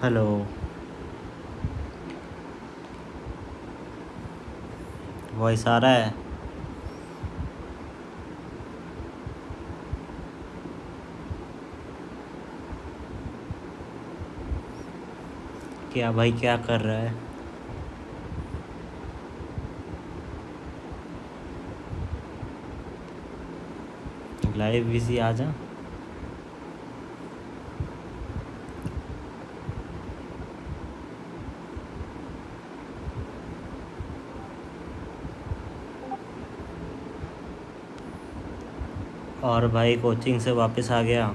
Hello. Voice आ रहा है? क्या भाई, क्या कर रहा है? लाइव बिजी आ जा। और भाई कोचिंग से वापस आ गया?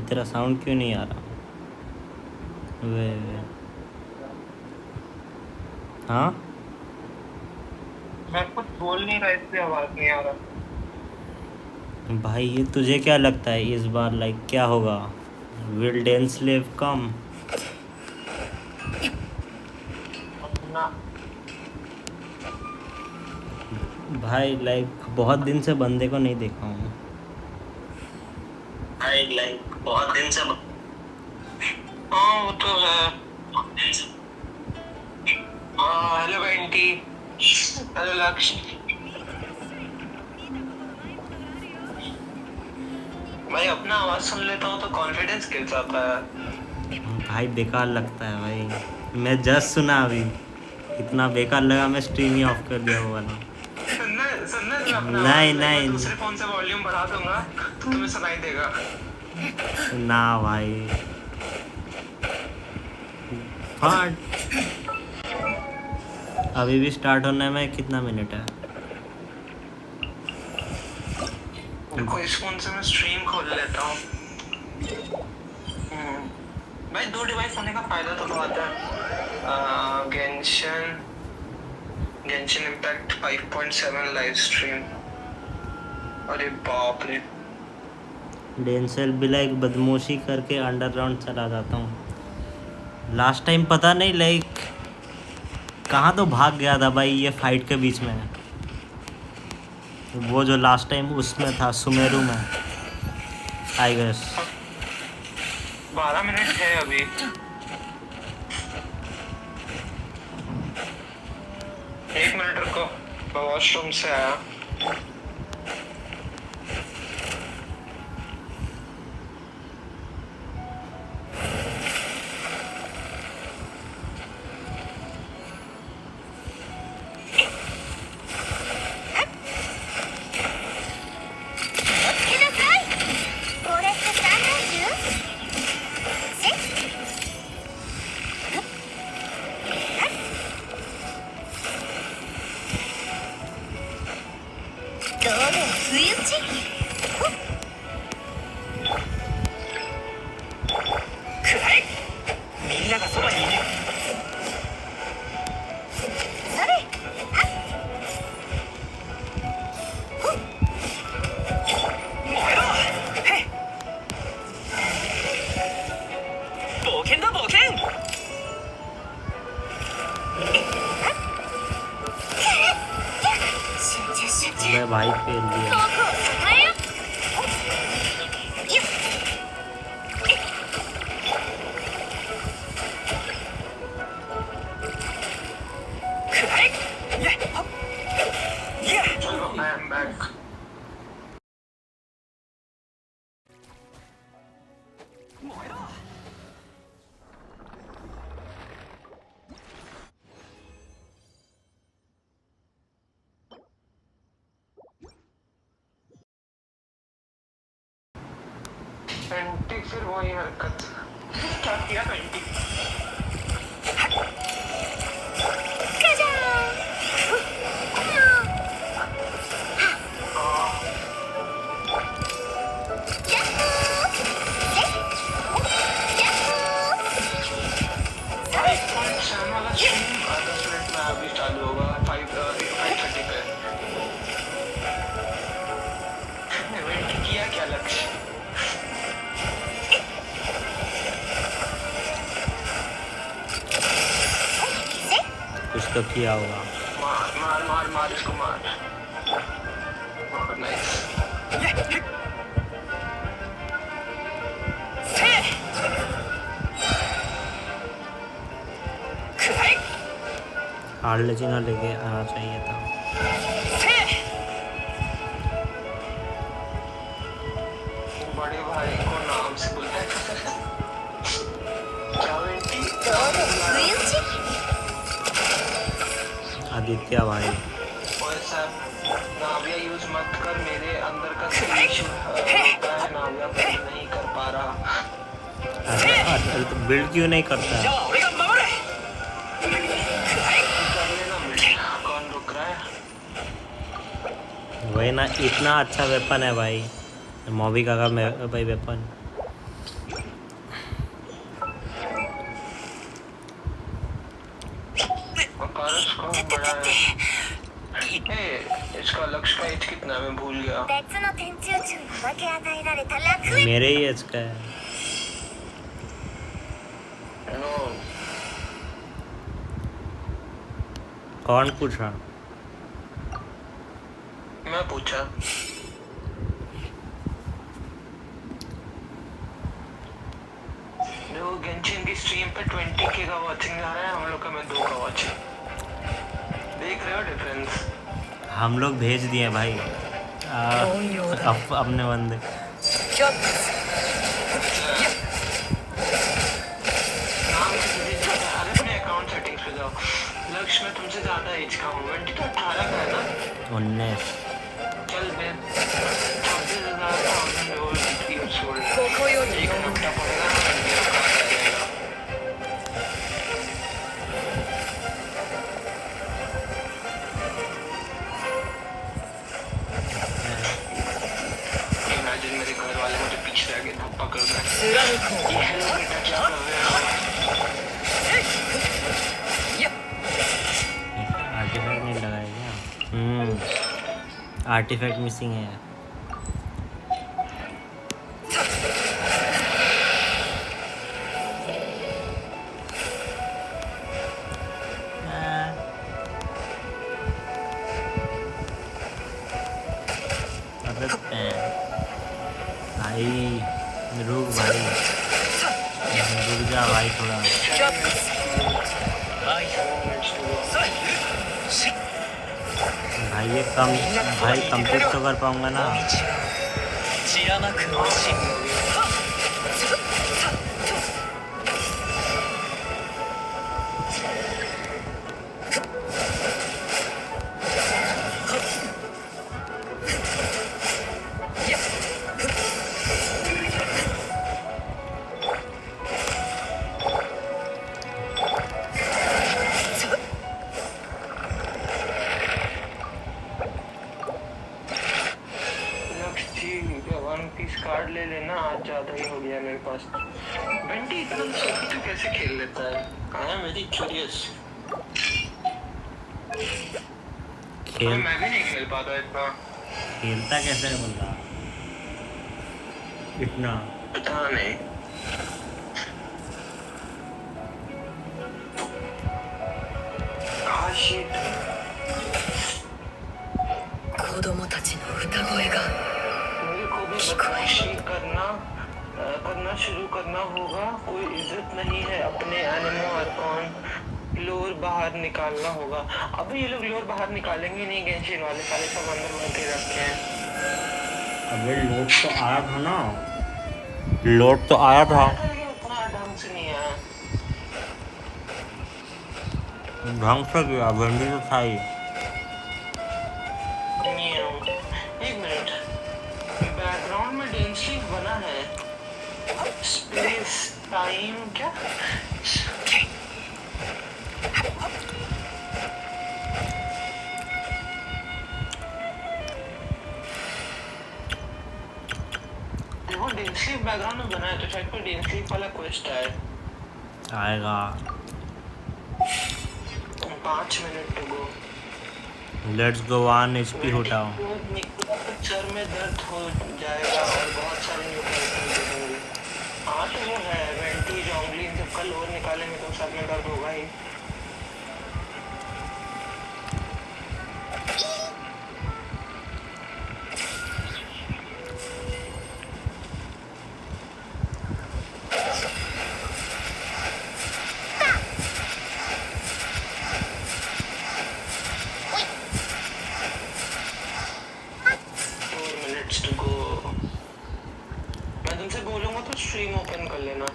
तेरा साउंड क्यों नहीं आ रहा? वे हाँ, मैं कुछ बोल नहीं रहा इसलिए आवाज नहीं आ रहा। भाई ये तुझे क्या लगता है इस बार लाइक क्या होगा? विल डेंसलेव कम? अपना भाई लाइक बहुत दिन से बंदे को नहीं देखा हूँ। भाई लाइक बहुत दिन से हाँ वो तो है। हाँ हेलो बंटी, हेलो लक्ष्य। भाई अपना आवाज सुन लेता हूँ तो कॉन्फिडेंस गिर जाता है। भाई बेकार लगता है भाई। मैं जस्ट सुना अभी, इतना बेकार लगा मैं स्ट्रीम ही ऑफ कर दिया वो वाला। सुनना तुम्हें अपना नहीं आवाज, लाइक मैं नहीं दूसरे फोन से वॉल्यूम बढ़ा दूंगा तो तुम्हें सुनाई देगा। ना भाई। हाँ, अभी भी स्टार्ट होने में कितना मिनट है? देखो इस फोन से मैं स्ट्रीम खोल लेता हूँ। भाई दो डिवाइस होने का फायदा तो बहुत है। गेंशन गेंशन इम्पैक्ट 5.7 लाइव स्ट्रीम। अरे बाप रे। डेंसल भी लाइक बदमाशी करके अंडरग्राउंड चला जाता हूँ। लास्ट टाइम पता नहीं लाइक कहाँ तो भाग गया था भाई ये फाइट के बीच में। वो जो लास्ट टाइम उसमें था सुमेरु में, आई गेस। 12 मिनट है अभी। एक मिनट रुको, मैं वॉशरूम से आया। मैं भाई फेल दिया। चलो आई एम बैक। घंटी फिर वही हरकत। क्या किया घंटी? वाला स्ट्रीम 10 मिनट में अभी चालू होगा। 5:30 पे। इवेंट किया क्या लक्ष्य? कुछ तो किया होगा। मार मार मार मार इसको मार। नाइस। आर्लेचिना लेके आना चाहिए था। बड़े भाई को नाम से बुलाया। क्या बेटी? आदित्य भाई। ओए सर, नाविया यूज मत कर, मेरे अंदर का इशू होता है, नाविया बिल्ड नहीं कर पा रहा। अरे तो बिल्ड क्यों नहीं करता? कर लेना बिल्ड, कौन रुक रहा है? वही ना, इतना अच्छा वेपन है भाई, मोबिका का भाई वेपन। पारस को बड़ा है। ए, इसका लक्ष्य का एज कितना है? मैं भूल गया। मेरे ही एज का है। नो, कौन पूछा? मैं पूछा। देखो गेंशिन की स्ट्रीम पे 20K का वॉचिंग जा रहा है, हम लोग का में 2 का वॉचिंग। देख रहे हो डिफरेंस? हम लोग भेज दिए भाई अपने बंदे। नाम से किसी ज्यादा, अरे अपने अकाउंट सेटिंग्स पे जाओ। लक्ष्य में तुमसे ज्यादा एज का हूँ, 18 का है ना? 19। चल मैं 26,000 एक हफ्ता पड़ेगा ना, वीडियो का आ जाएगा। इमेजिन मेरे घर वाले मुझे पीछे आके धप्पा कर रहे हैं। ये हेलो बेटा क्या कर रहे हो? आर्टिफैक्ट नहीं लगाया क्या? आर्टिफैक्ट मिसिंग है। भाई रुक भाई, रुक जा भाई थोड़ा। भाई ये कम, भाई कंप्लीट तो कर पाऊंगा ना? कार्ड ले लेना, आज ज्यादा ही हो गया मेरे पास। बंटी इतना तो कैसे खेल लेता है? I am very curious. खेल, मैं भी नहीं खेल पाता इतना। खेलता कैसे है बंदा इतना? पता नहीं। Ah, shit. 子供たちの歌声が मेरे को भी बदमाशी करना शुरू करना होगा। कोई इज्जत नहीं है, अपने एनिमो आइकॉन लोर बाहर निकालना होगा। अबे ये लोग लोर बाहर निकालेंगे नहीं, गेंशिन वाले साले सब अंदर भर के रखे हैं। अबे लोड तो आया था ना, लोड तो आया था। उतना ढंग से नहीं आया। ढंग से गया, भिंडी तो था ही। एक मिनट, बैकग्राउंड में डेंसली बना है। स्पेस टाइम क्या? देखो डेंसली बैकग्राउंड में बना है, तो शायद कोई डेंसली वाला क्वेस्ट है। आएगा। 5 minute to go. Let's go 1 HP हटाओ। सर में दर्द हो जाएगा और बहुत सारे न्यू कैरेक्टर देखेंगे। हाँ तो वो है वेंटी जोंगली, इन सब का लोर निकालेंगे तो सर में दर्द होगा ही। स्ट्रीम ओपन कर लेना।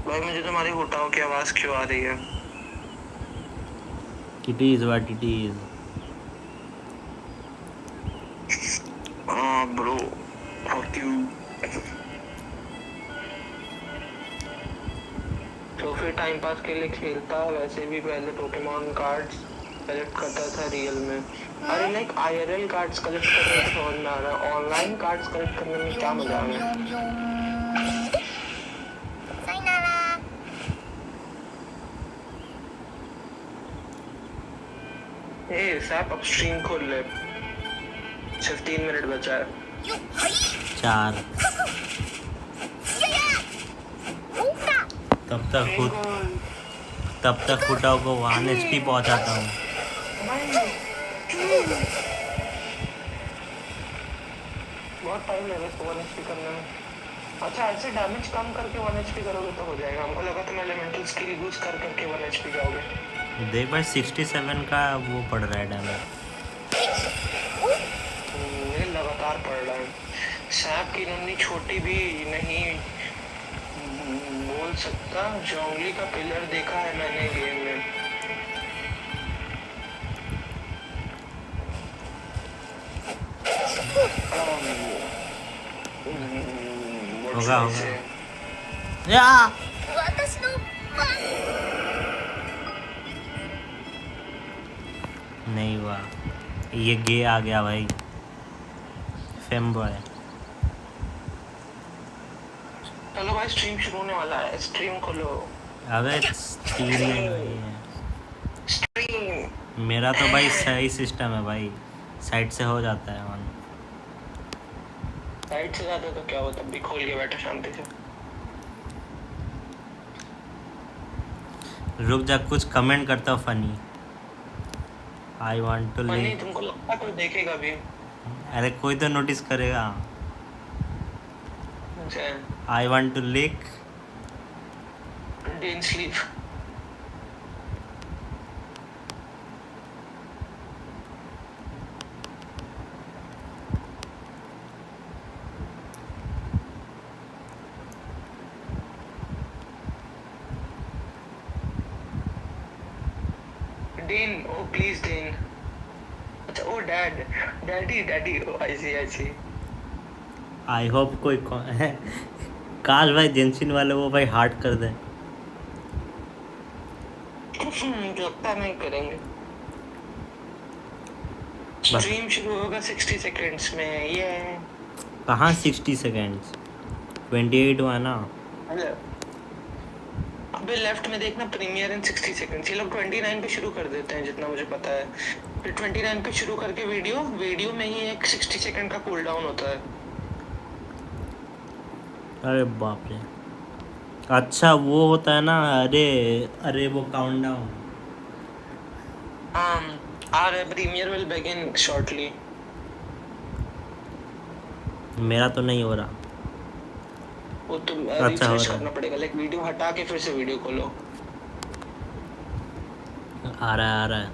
भाई मुझे तुम्हारी हुटाओं की आवाज क्यों आ रही है? It is what it is. हाँ ब्रो, fuck you। तो फिर टाइम पास के लिए खेलता, वैसे भी पहले पोकेमॉन कार्ड्स कलेक्ट करता था रियल में। अरे लाइक IRL कार्ड्स कलेक्ट करने में समझ में आ रहा है, ऑनलाइन कार्ड्स कलेक्ट करने में क्या मजा आ रहा है? ए सैप अब स्ट्रीम खोल ले, 15 मिनट बचा है। 4 तब तक फुटाओ को 1 HP पहुंचाता हूँ। बहुत टाइम लगेगा इसको 1 HP करने में। अच्छा ऐसे डैमेज कम करके 1 HP करोगे तो हो जाएगा। हमको लगा तुम एलिमेंटल स्किल यूज कर करके 1 HP जाओगे। देख भाई 67 का वो पड़ रहा है डैमेज। ये लगातार पड़ रहा है। सैप की नन्ही छोटी भी नहीं बोल सकता। जोंगली का पिलर देखा है मैंने गेम में। होगा या नहीं हुआ। ये गे आ गया भाई, फेम बॉय। चलो भाई स्ट्रीम शुरू होने वाला है, स्ट्रीम खोलो। अबे स्ट्रीम मेरा तो भाई सही सिस्टम है भाई, साइड से हो जाता है ऑन। साइड से जाता तो क्या हो, तब भी खोल के बैठो शांति से। रुक जा, कुछ कमेंट करता हूँ funny. I want to funny lick. तुमको लगता कोई देखेगा भी? अरे कोई तो नोटिस करेगा। अच्छा I want to lick. Dean sleep. Dean, oh please Dean. अच्छा oh dad, daddy, oh I see. I hope कोई काश भाई जेंसिन वाले वो भाई हार्ड कर दे। लगता नहीं करेंगे। स्ट्रीम शुरू होगा 60 सेकंड्स में। ये कहाँ 60 सेकेंड्स, 28 हुआ ना। अबे लेफ्ट में देखना, प्रीमियर इन 60 सेकंड्स। ये लोग 29 पे शुरू कर देते हैं जितना मुझे पता है। फिर 29 पे शुरू करके वीडियो में ही एक 60 सेकंड का कूल डाउन होता है। अरे बाप रे, अच्छा वो होता है ना। अरे वो countdown. Our premiere will begin shortly. मेरा तो नहीं हो रहा। वो तुम अच्छा रिफ्रेश हो रहा करना पड़ेगा, लाइक वीडियो हटा के फिर से वीडियो खोलो। आ रहा है।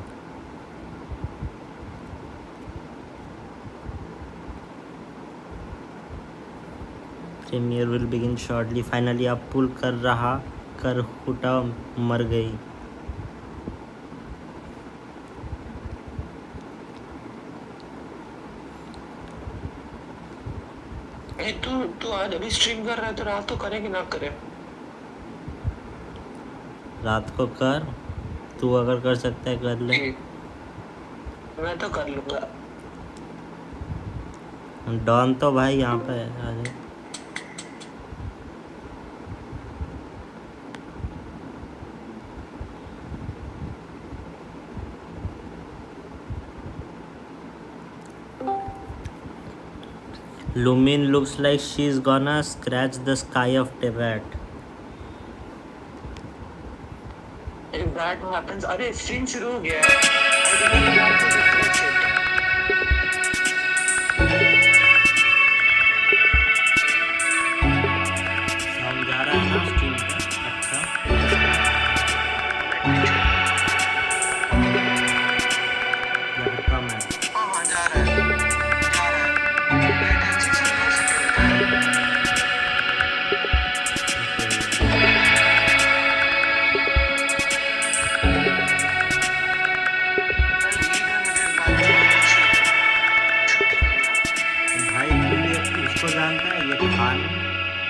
Premiere will begin shortly. Finally आप पुल कर हुटा मर गई। तू आज अभी स्ट्रीम कर रहा है तो रात को करे कि ना करे? रात को कर, तू अगर कर सकता है कर ले। मैं तो कर लूंगा। डॉन तो भाई यहाँ पे आ जाए। Lumin looks like she's gonna scratch the sky of Tibet. If that happens, अरे स्ट्रीम शुरू हो गया है।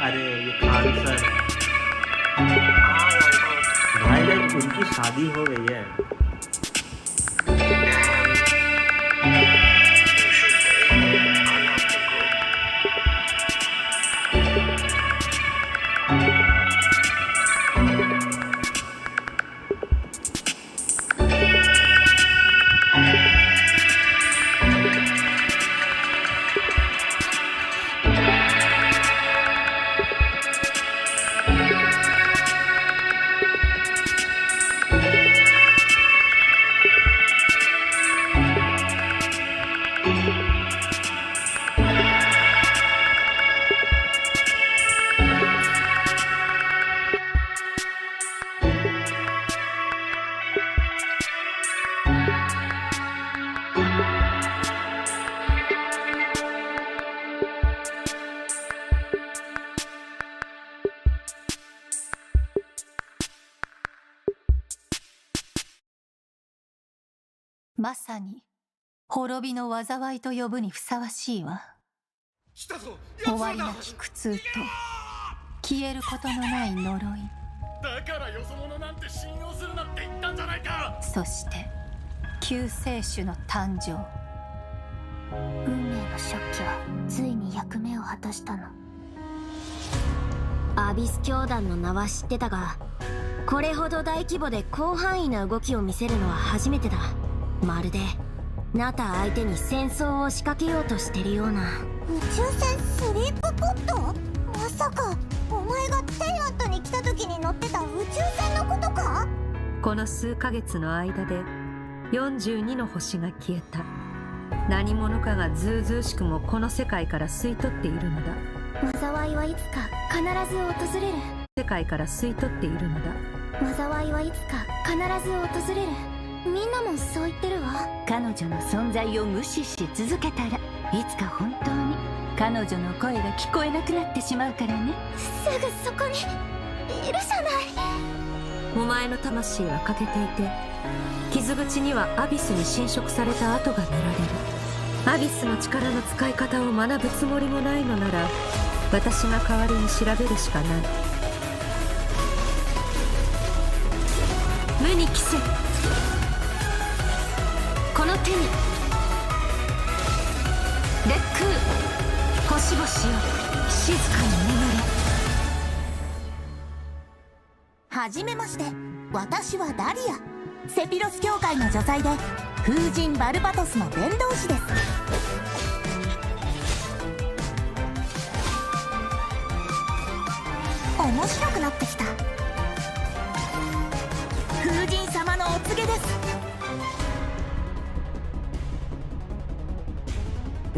अरे ये खान सर हाँ जानता हूँ। भाई, लाइक उनकी शादी हो गई है। You should, I'll have to go.まさに滅びの災いと呼ぶにふさわしいわ。終わりなき苦痛と消えることのない呪い、だからよそ者なんて信用するなって言ったんじゃないか。そして救世主の誕生。運命の食器はついに役目を果たしたの。アビス教団の名は知ってたが、これほど大規模で広範囲な動きを見せるのは初めてだ。まるでナタ相手に戦争を仕掛けようとしてるような。宇宙船スリープポット？まさかお前がテイラントに来た時に乗ってた宇宙船のことか？この数ヶ月の間で42の星が消えた。何者かがずうずうしくもこの世界から吸い取っているのだ。災いはいつか必ず訪れる。世界から吸い取っているのだ。災いはいつか必ず訪れる。みんなもそう言ってるわ。彼女の存在を無視し続けたら、いつか本当に彼女の声が聞こえなくなってしまうからね。すぐそこにいるじゃない。お前の魂は欠けていて、傷口にはアビスに侵食された跡が見られる。アビスの力の使い方を学ぶつもりもないのなら、私が代わりに調べるしかない。無に帰せ。この手に烈空、星々よ静かに眠れ。はじめまして、私はダリア。セピロス教会の女宰で風神バルバトスの伝道師です。面白くなってきた。風神様のお告げです。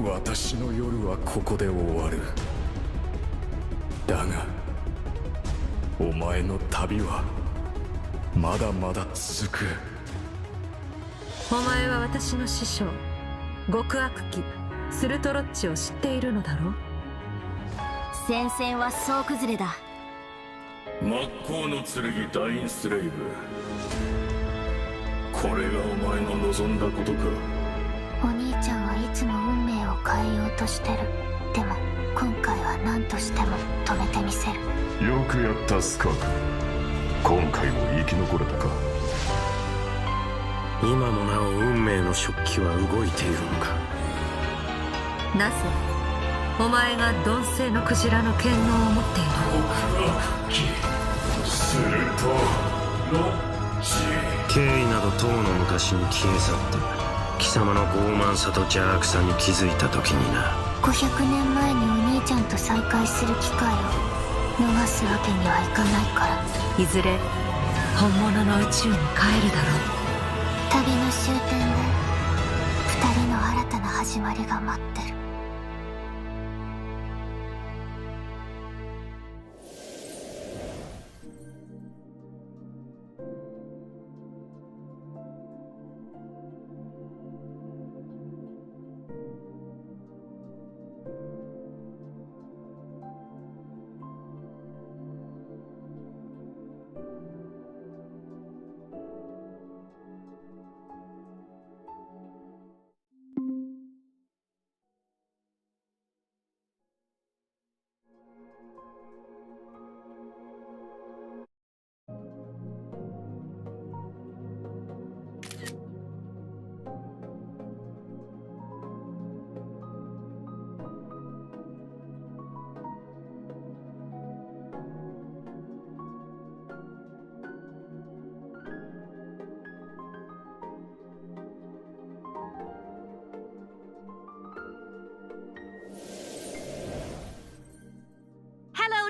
私の夜はここで終わる。だがお前の旅はまだまだ続く。お前は私の師匠極悪鬼スルトロッチを知っているのだろう。戦線は総崩れだ。真っ向の剣ダインスレイブ、これがお前の望んだことか。お兄ちゃんはいつも運命を変えようとしてる。でも今回は何としても止めてみせる。よくやったスカーク。今回も生き残れたか。今もなお運命の食器は動いているのか。なぜお前が鈍性のクジラの権能を持っている。極悪鬼スルトロッチ。経緯などとうの昔に消え去った。貴様の傲慢さと邪悪さに気づいた時にな。500年前にお兄ちゃんと再会する機会を逃すわけにはいかないから。いずれ本物の宇宙に帰るだろう。旅の終点で2人の新たな始まりが待ってる。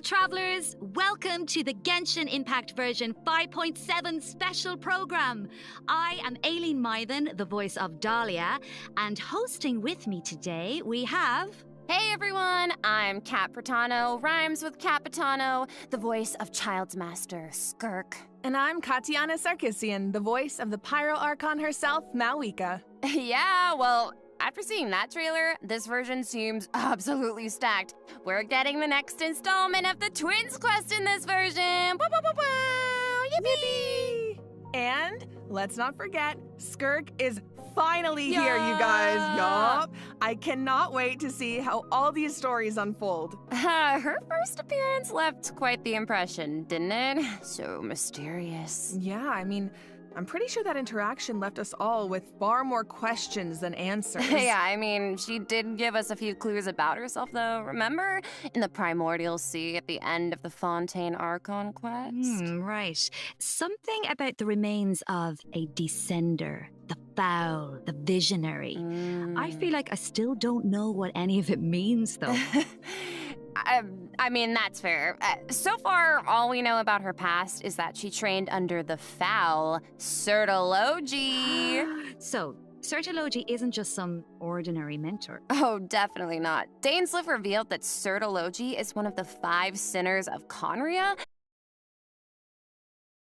travelers! Welcome to the Genshin Impact version 5.7 special program. I am Aileen Mythen, the voice of Dahlia, and hosting with me today we have... Hey everyone, I'm Kat Pratano, rhymes with Capitano, the voice of Child's Master, Skirk. And I'm Katiana Sarkissian, the voice of the Pyro Archon herself, Malwika. Yeah, well, after seeing that trailer, this version seems absolutely stacked. We're getting the next installment of the Twins quest in this version! Woo, woo, woo, woo! Yippee! And let's not forget, Skirk is finally here, you guys. Yup. I cannot wait to see how all these stories unfold. Her first appearance left quite the impression, didn't it? So mysterious. Yeah, I mean, I'm pretty sure that interaction left us all with far more questions than answers. Yeah, I mean, she did give us a few clues about herself, though. Remember? In the Primordial Sea at the end of the Fontaine Archon quest? Right. Something about the remains of a Descender, the Foul, the Visionary. I feel like I still don't know what any of it means, though. I mean, that's fair. So far, all we know about her past is that she trained under the foul Certology. So, Certology isn't just some ordinary mentor. Oh, definitely not. Dainsleif revealed that Certology is one of the 5 sinners of Conria.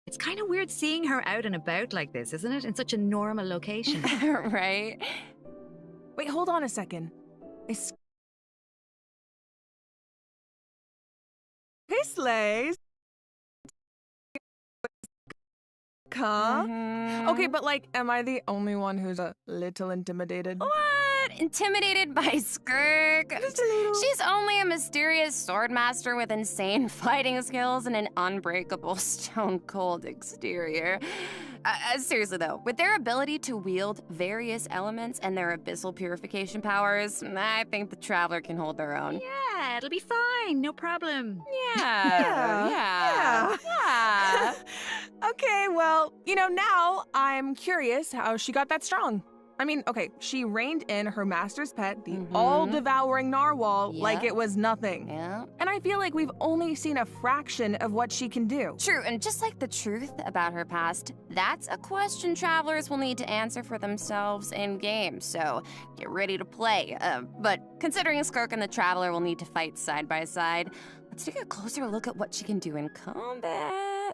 It's kind of weird seeing her out and about like this, isn't it? In such a normal location. Right? Wait, hold on a second. Hey, Slays. Okay, but like, am I the only one who's a little intimidated? What? Intimidated by Skirk? Just a little. She's only a mysterious swordmaster with insane fighting skills and an unbreakable stone-cold exterior. Seriously though, with their ability to wield various elements and their abyssal purification powers, I think the Traveler can hold their own. Yeah, it'll be fine, no problem. Yeah. Okay, well, now I'm curious how she got that strong. I mean, okay, she reined in her master's pet, the all-devouring narwhal, like it was nothing. Yeah. And I feel like we've only seen a fraction of what she can do. True, and just like the truth about her past, that's a question travelers will need to answer for themselves in-game, so get ready to play. But considering Skirk and the Traveler will need to fight side by side, let's take a closer look at what she can do in combat.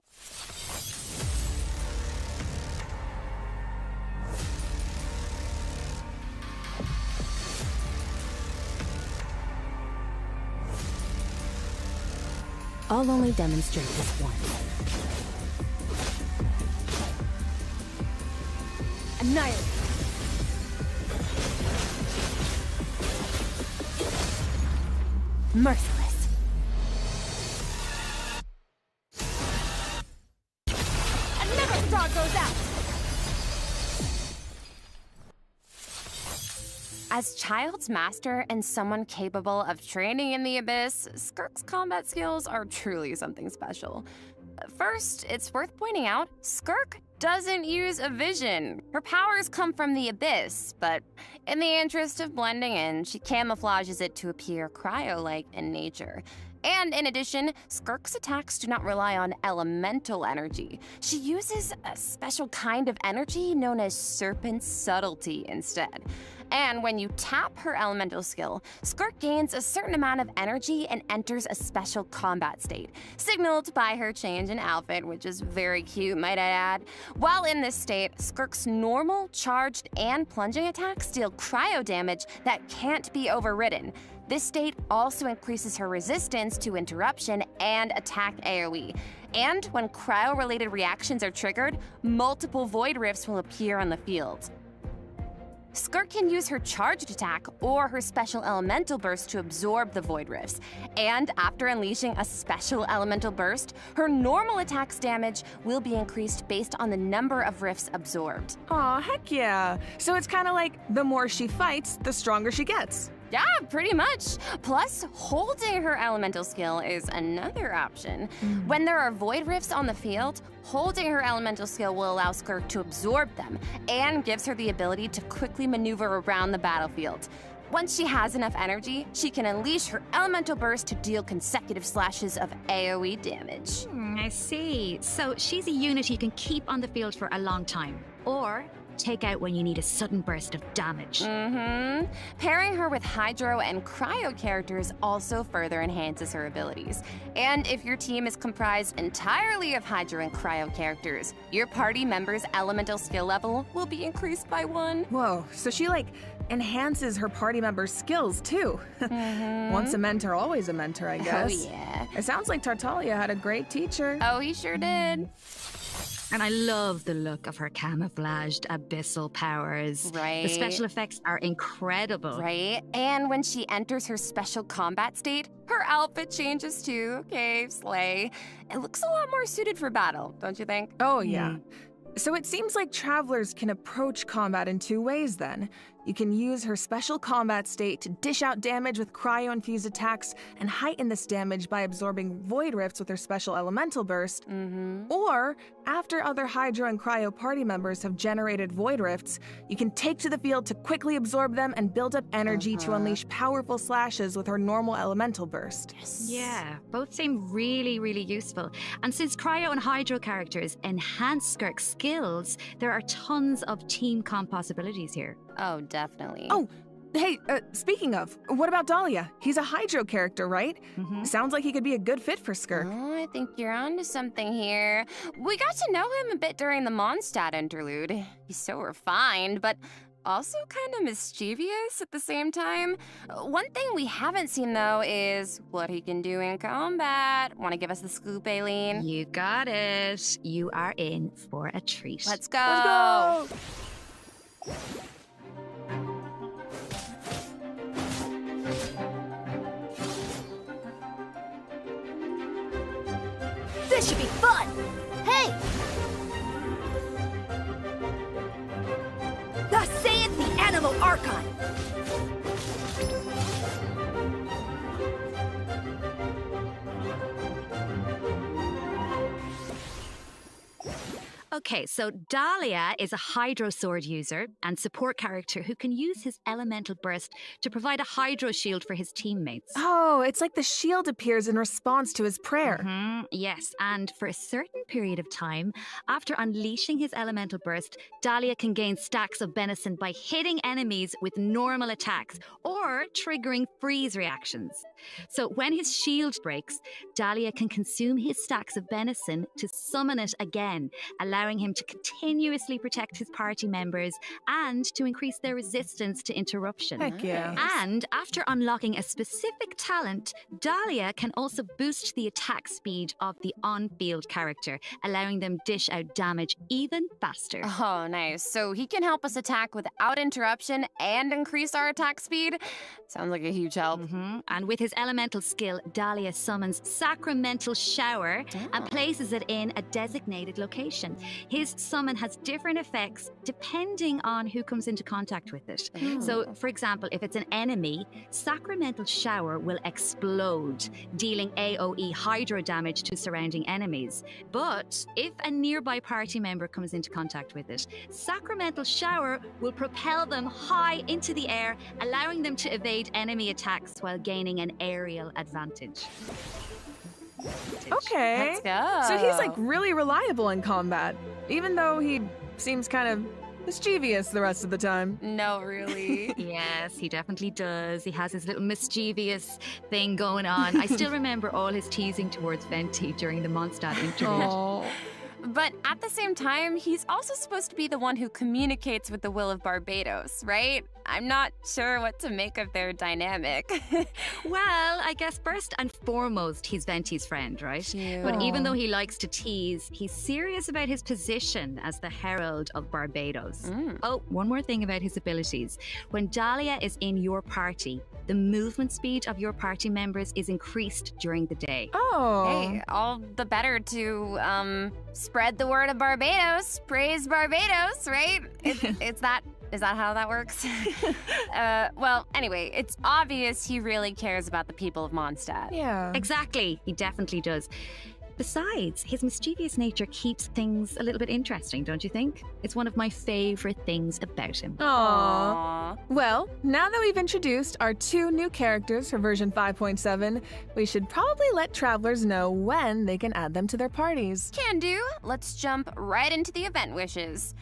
I'll only demonstrate this once. Annihilate. Merciless. Another star goes out! As Child's Master and someone capable of training in the Abyss, Skirk's combat skills are truly something special. First, it's worth pointing out, Skirk doesn't use a vision. Her powers come from the Abyss, but in the interest of blending in, she camouflages it to appear cryo-like in nature. And in addition, Skirk's attacks do not rely on elemental energy. She uses a special kind of energy known as Serpent Subtlety instead. And when you tap her elemental skill, Skirk gains a certain amount of energy and enters a special combat state, signaled by her change in outfit, which is very cute, might I add. While in this state, Skirk's normal, charged, and plunging attacks deal cryo damage that can't be overridden. This state also increases her resistance to interruption and attack AoE. And when cryo-related reactions are triggered, multiple void rifts will appear on the field. Skirk can use her charged attack or her special elemental burst to absorb the void rifts. And after unleashing a special elemental burst, her normal attack's damage will be increased based on the number of rifts absorbed. Aw, heck yeah. So it's kind of like the more she fights, the stronger she gets. Yeah, pretty much. Plus, holding her elemental skill is another option. When there are void rifts on the field, holding her elemental skill will allow Skirk to absorb them and gives her the ability to quickly maneuver around the battlefield. Once she has enough energy, she can unleash her elemental burst to deal consecutive slashes of AoE damage. I see. So she's a unit you can keep on the field for a long time, or take out when you need a sudden burst of damage. Pairing her with Hydro and Cryo characters also further enhances her abilities. And if your team is comprised entirely of Hydro and Cryo characters, your party member's elemental skill level will be increased by 1. Whoa, so she enhances her party members' skills too. Once a mentor, always a mentor, I guess. Oh yeah. It sounds like Tartaglia had a great teacher. Oh, he sure did. And I love the look of her camouflaged abyssal powers. Right. The special effects are incredible. Right? And when she enters her special combat state, her outfit changes too. Okay, slay. It looks a lot more suited for battle, don't you think? Oh, yeah. So it seems like travelers can approach combat in 2 ways then. You can use her special combat state to dish out damage with cryo-infused attacks and heighten this damage by absorbing void rifts with her special elemental burst. Or, after other Hydro and Cryo party members have generated void rifts, you can take to the field to quickly absorb them and build up energy to unleash powerful slashes with her normal elemental burst. Yeah, both seem really, really useful. And since Cryo and Hydro characters enhance Skirk's skills, there are tons of team comp possibilities here. Oh, definitely. Oh, hey, speaking of, what about Dahlia? He's a Hydro character, right? Sounds like he could be a good fit for Skirk. Oh, I think you're onto something here. We got to know him a bit during the Mondstadt interlude. He's so refined, but also kind of mischievous at the same time. One thing we haven't seen, though, is what he can do in combat. Want to give us the scoop, Aileen? You got it. You are in for a treat. Let's go! Let's go! This should be fun! Hey! Thus saith the Animal Archive! Okay, so Dahlia is a Hydro Sword user and support character who can use his elemental burst to provide a Hydro shield for his teammates. Oh, it's like the shield appears in response to his prayer. Yes, and for a certain period of time, after unleashing his elemental burst, Dahlia can gain stacks of Benison by hitting enemies with normal attacks or triggering freeze reactions. So when his shield breaks, Dahlia can consume his stacks of Benison to summon it again, allowing him to continuously protect his party members and to increase their resistance to interruption. Heck yeah. And after unlocking a specific talent, Dahlia can also boost the attack speed of the on-field character, allowing them dish out damage even faster. Oh, nice. So he can help us attack without interruption and increase our attack speed? Sounds like a huge help. And with his elemental skill, Dahlia summons Sacramental Shower and places it in a designated location. His summon has different effects depending on who comes into contact with it. So, for example, if it's an enemy, Sacramental Shower will explode, dealing AoE Hydro damage to surrounding enemies. But if a nearby party member comes into contact with it, Sacramental Shower will propel them high into the air, allowing them to evade enemy attacks while gaining an aerial advantage. Okay. Let's go. So he's really reliable in combat, even though he seems kind of mischievous the rest of the time. No, really. Yes, he definitely does. He has his little mischievous thing going on. I still remember all his teasing towards Venti during the Mondstadt interlude. Oh. But at the same time, he's also supposed to be the one who communicates with the will of Barbatos, right? I'm not sure what to make of their dynamic. Well, I guess first and foremost, he's Venti's friend, right? But even though he likes to tease, he's serious about his position as the Herald of Barbatos. Oh, one more thing about his abilities. When Dahlia is in your party, the movement speed of your party members is increased during the day. Oh. Hey, all the better to spread the word of Barbatos. Praise Barbatos, right? Is that how that works? Well, anyway, it's obvious he really cares about the people of Mondstadt. Yeah. Exactly. He definitely does. Besides, his mischievous nature keeps things a little bit interesting, don't you think? It's one of my favorite things about him. Aww. Well, now that we've introduced our 2 new characters for version 5.7, we should probably let travelers know when they can add them to their parties. Can do. Let's jump right into the event wishes.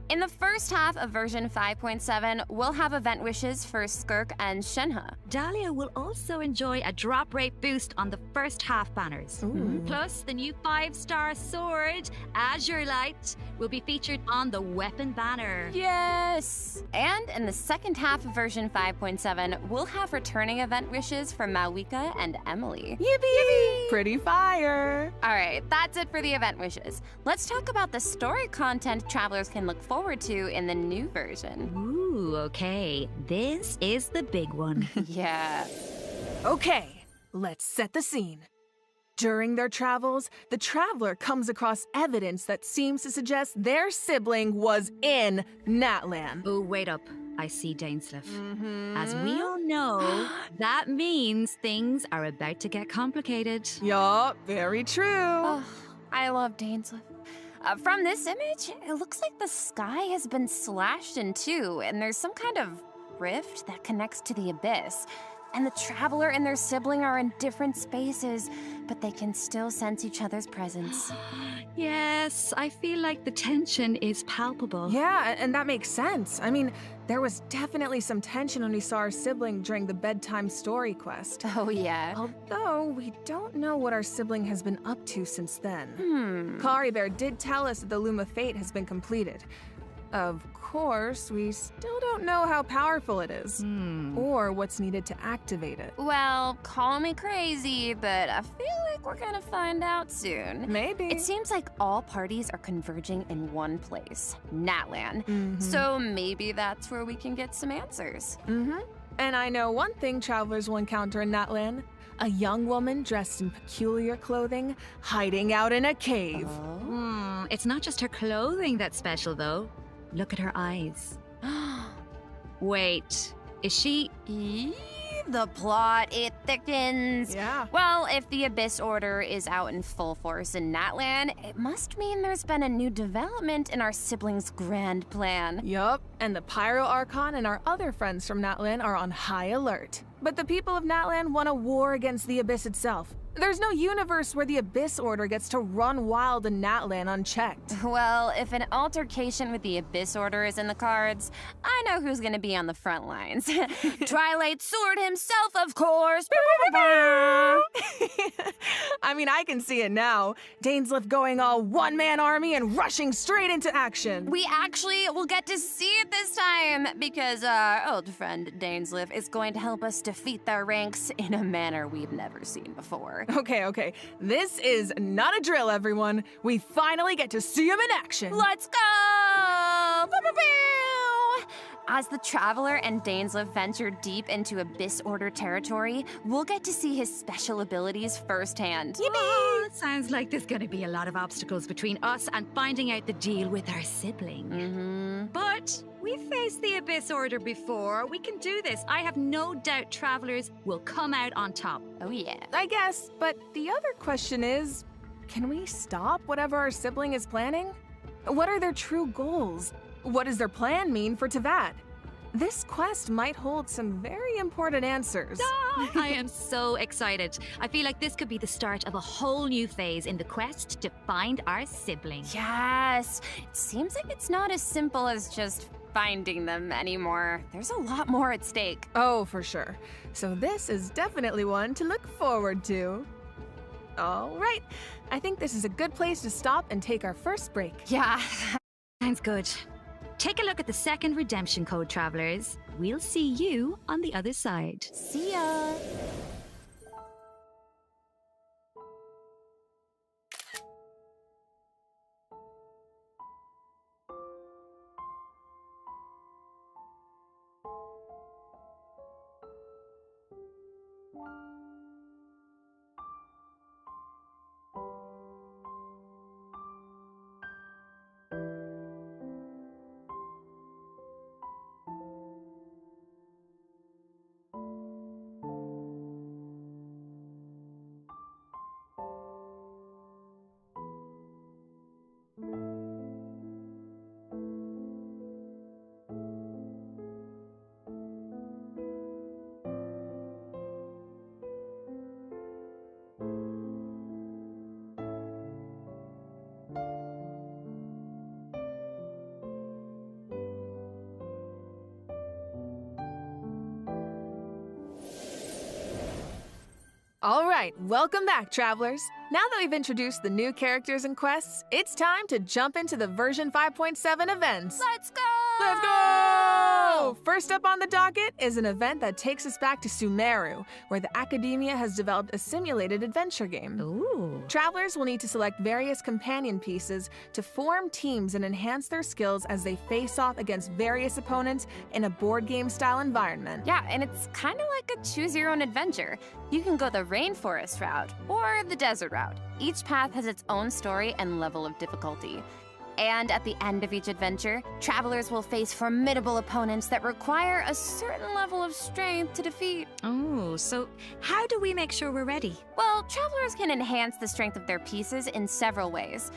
In the first half of version 5.7, we'll have event wishes for Skirk and Shenhe. Dahlia will also enjoy a drop rate boost on the first half banners. Ooh. Plus, the new 5-star sword, Azure Light, will be featured on the weapon banner. Yes! And in the second half of version 5.7, we'll have returning event wishes for Malwika and Emily. Yippee! Pretty fire! Alright, that's it for the event wishes. Let's talk about the story content travelers can look forward to in the new version. Ooh, okay. This is the big one. Yeah. Okay, let's set the scene. During their travels, the traveler comes across evidence that seems to suggest their sibling was in Natlan. Oh, wait up. I see Dainsleif. As we all know, that means things are about to get complicated. Yup, very true. Oh, I love Dainsleif. From this image, it looks like the sky has been slashed in two, and there's some kind of rift that connects to the abyss. And the traveler and their sibling are in different spaces, but they can still sense each other's presence. Yes, I feel like the tension is palpable. Yeah, and that makes sense. I mean, there was definitely some tension when we saw our sibling during the bedtime story quest. Oh, yeah. Although, we don't know what our sibling has been up to since then. Kari Bear did tell us that the Loom of Fate has been completed. Of course, we still don't know how powerful it is, or what's needed to activate it. Well, call me crazy, but I feel like we're gonna find out soon. Maybe. It seems like all parties are converging in one place, Natlan. So maybe that's where we can get some answers. And I know one thing travelers will encounter in Natlan. A young woman dressed in peculiar clothing, hiding out in a cave. It's not just her clothing that's special, though. Look at her eyes. Wait, is she... The plot, it thickens. Yeah. Well, if the Abyss Order is out in full force in Natlan, it must mean there's been a new development in our siblings' grand plan. Yup, and the Pyro Archon and our other friends from Natlan are on high alert. But the people of Natlan want a war against the Abyss itself. There's no universe where the Abyss Order gets to run wild in Natlan unchecked. Well, if an altercation with the Abyss Order is in the cards, I know who's gonna be on the front lines. Twilight Sword himself, of course! I mean, I can see it now. Dainsleif going all one-man army and rushing straight into action. We actually will get to see it this time, because our old friend Dainsleif is going to help us defeat their ranks in a manner we've never seen before. Okay. This is not a drill, everyone. We finally get to see him in action. Let's go! Pew! As the Traveler and Dainsleif venture deep into Abyss Order territory, we'll get to see his special abilities firsthand. Yippee! Sounds like there's gonna be a lot of obstacles between us and finding out the deal with our sibling. But we've faced the Abyss Order before. We can do this. I have no doubt travelers will come out on top. Oh yeah. I guess, but the other question is, can we stop whatever our sibling is planning? What are their true goals? What does their plan mean for Teyvat? This quest might hold some very important answers. I am so excited. I feel like this could be the start of a whole new phase in the quest to find our sibling. Yes! It seems like it's not as simple as just finding them anymore. There's a lot more at stake. Oh, for sure. So this is definitely one to look forward to. All right. I think this is a good place to stop and take our first break. Yeah. Sounds good. Take a look at the second redemption code, travelers. We'll see you on the other side. See ya! All right, welcome back, travelers. Now that we've introduced the new characters and quests, it's time to jump into the version 5.7 events. Let's go! Let's go! First up on the docket is an event that takes us back to Sumeru, where the Academia has developed a simulated adventure game. Ooh. Travelers will need to select various companion pieces to form teams and enhance their skills as they face off against various opponents in a board game style environment. Yeah, and it's kind of like a choose your own adventure. You can go the rainforest route or the desert route. Each path has its own story and level of difficulty. And at the end of each adventure, travelers will face formidable opponents that require a certain level of strength to defeat. Oh, so how do we make sure we're ready? Well, travelers can enhance the strength of their pieces in several ways.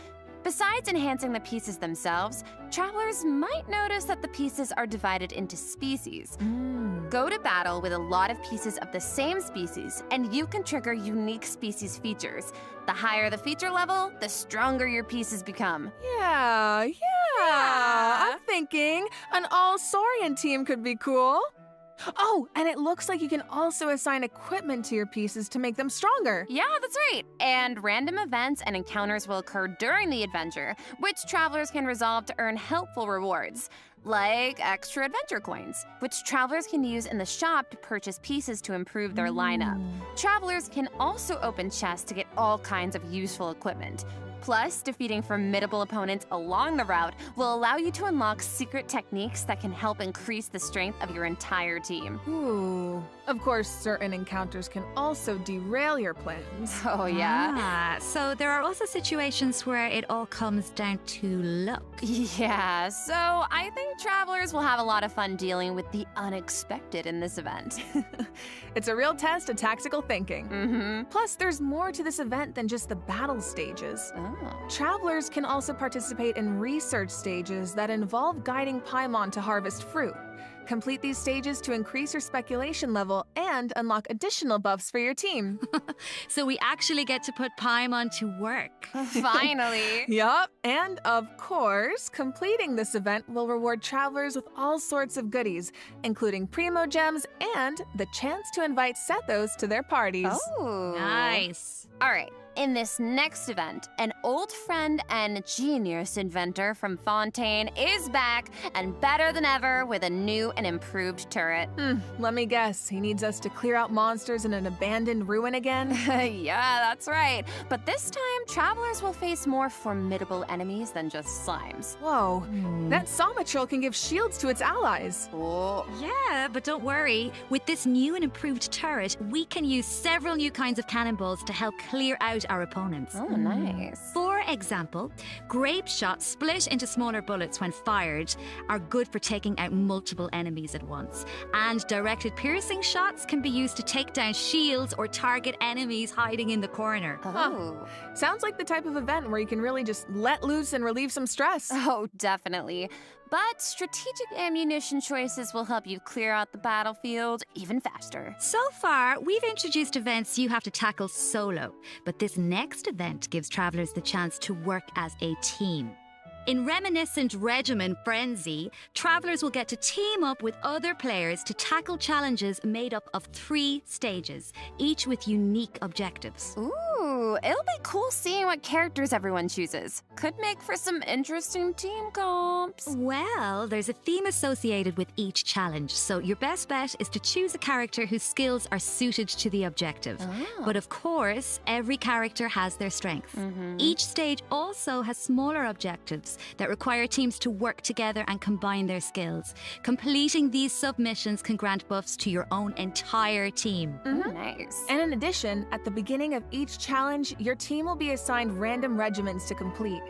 Besides enhancing the pieces themselves, travelers might notice that the pieces are divided into species. Go to battle with a lot of pieces of the same species, and you can trigger unique species features. The higher the feature level, the stronger your pieces become. Yeah. I'm thinking an all-Saurian team could be cool. Oh, and it looks like you can also assign equipment to your pieces to make them stronger. Yeah, that's right. And random events and encounters will occur during the adventure, which travelers can resolve to earn helpful rewards, like extra adventure coins, which travelers can use in the shop to purchase pieces to improve their lineup. Travelers can also open chests to get all kinds of useful equipment. Plus, defeating formidable opponents along the route will allow you to unlock secret techniques that can help increase the strength of your entire team. Ooh. Of course, certain encounters can also derail your plans. Oh, yeah. So there are also situations where it all comes down to luck. Yeah, so I think travelers will have a lot of fun dealing with the unexpected in this event. It's a real test of tactical thinking. Plus, there's more to this event than just the battle stages. Travelers can also participate in research stages that involve guiding Paimon to harvest fruit. Complete these stages to increase your speculation level and unlock additional buffs for your team. So we actually get to put Paimon to work. Finally. Yup, and of course, completing this event will reward travelers with all sorts of goodies, including Primo Gems and the chance to invite Sethos to their parties. Oh. Nice. All right. In this next event, an old friend and genius inventor from Fontaine is back and better than ever with a new and improved turret. Let me guess, he needs us to clear out monsters in an abandoned ruin again? Yeah, that's right. But this time, travelers will face more formidable enemies than just slimes. Whoa, that Somatril can give shields to its allies. Oh. Yeah, but don't worry. With this new and improved turret, we can use several new kinds of cannonballs to help clear out our opponents. Oh, nice. For example, grape shots split into smaller bullets when fired are good for taking out multiple enemies at once. And directed piercing shots can be used to take down shields or target enemies hiding in the corner. Oh. Sounds like the type of event where you can really just let loose and relieve some stress. Oh, definitely. But strategic ammunition choices will help you clear out the battlefield even faster. So far, we've introduced events you have to tackle solo, but this next event gives travelers the chance to work as a team. In Reminiscent Regimen Frenzy, travelers will get to team up with other players to tackle challenges made up of 3 stages, each with unique objectives. Ooh, it'll be cool seeing what characters everyone chooses. Could make for some interesting team comps. Well, there's a theme associated with each challenge, so your best bet is to choose a character whose skills are suited to the objective. But of course, every character has their strengths. Each stage also has smaller objectives that require teams to work together and combine their skills. Completing these submissions can grant buffs to your own entire team. Nice. And in addition, at the beginning of each challenge, your team will be assigned random regiments to complete.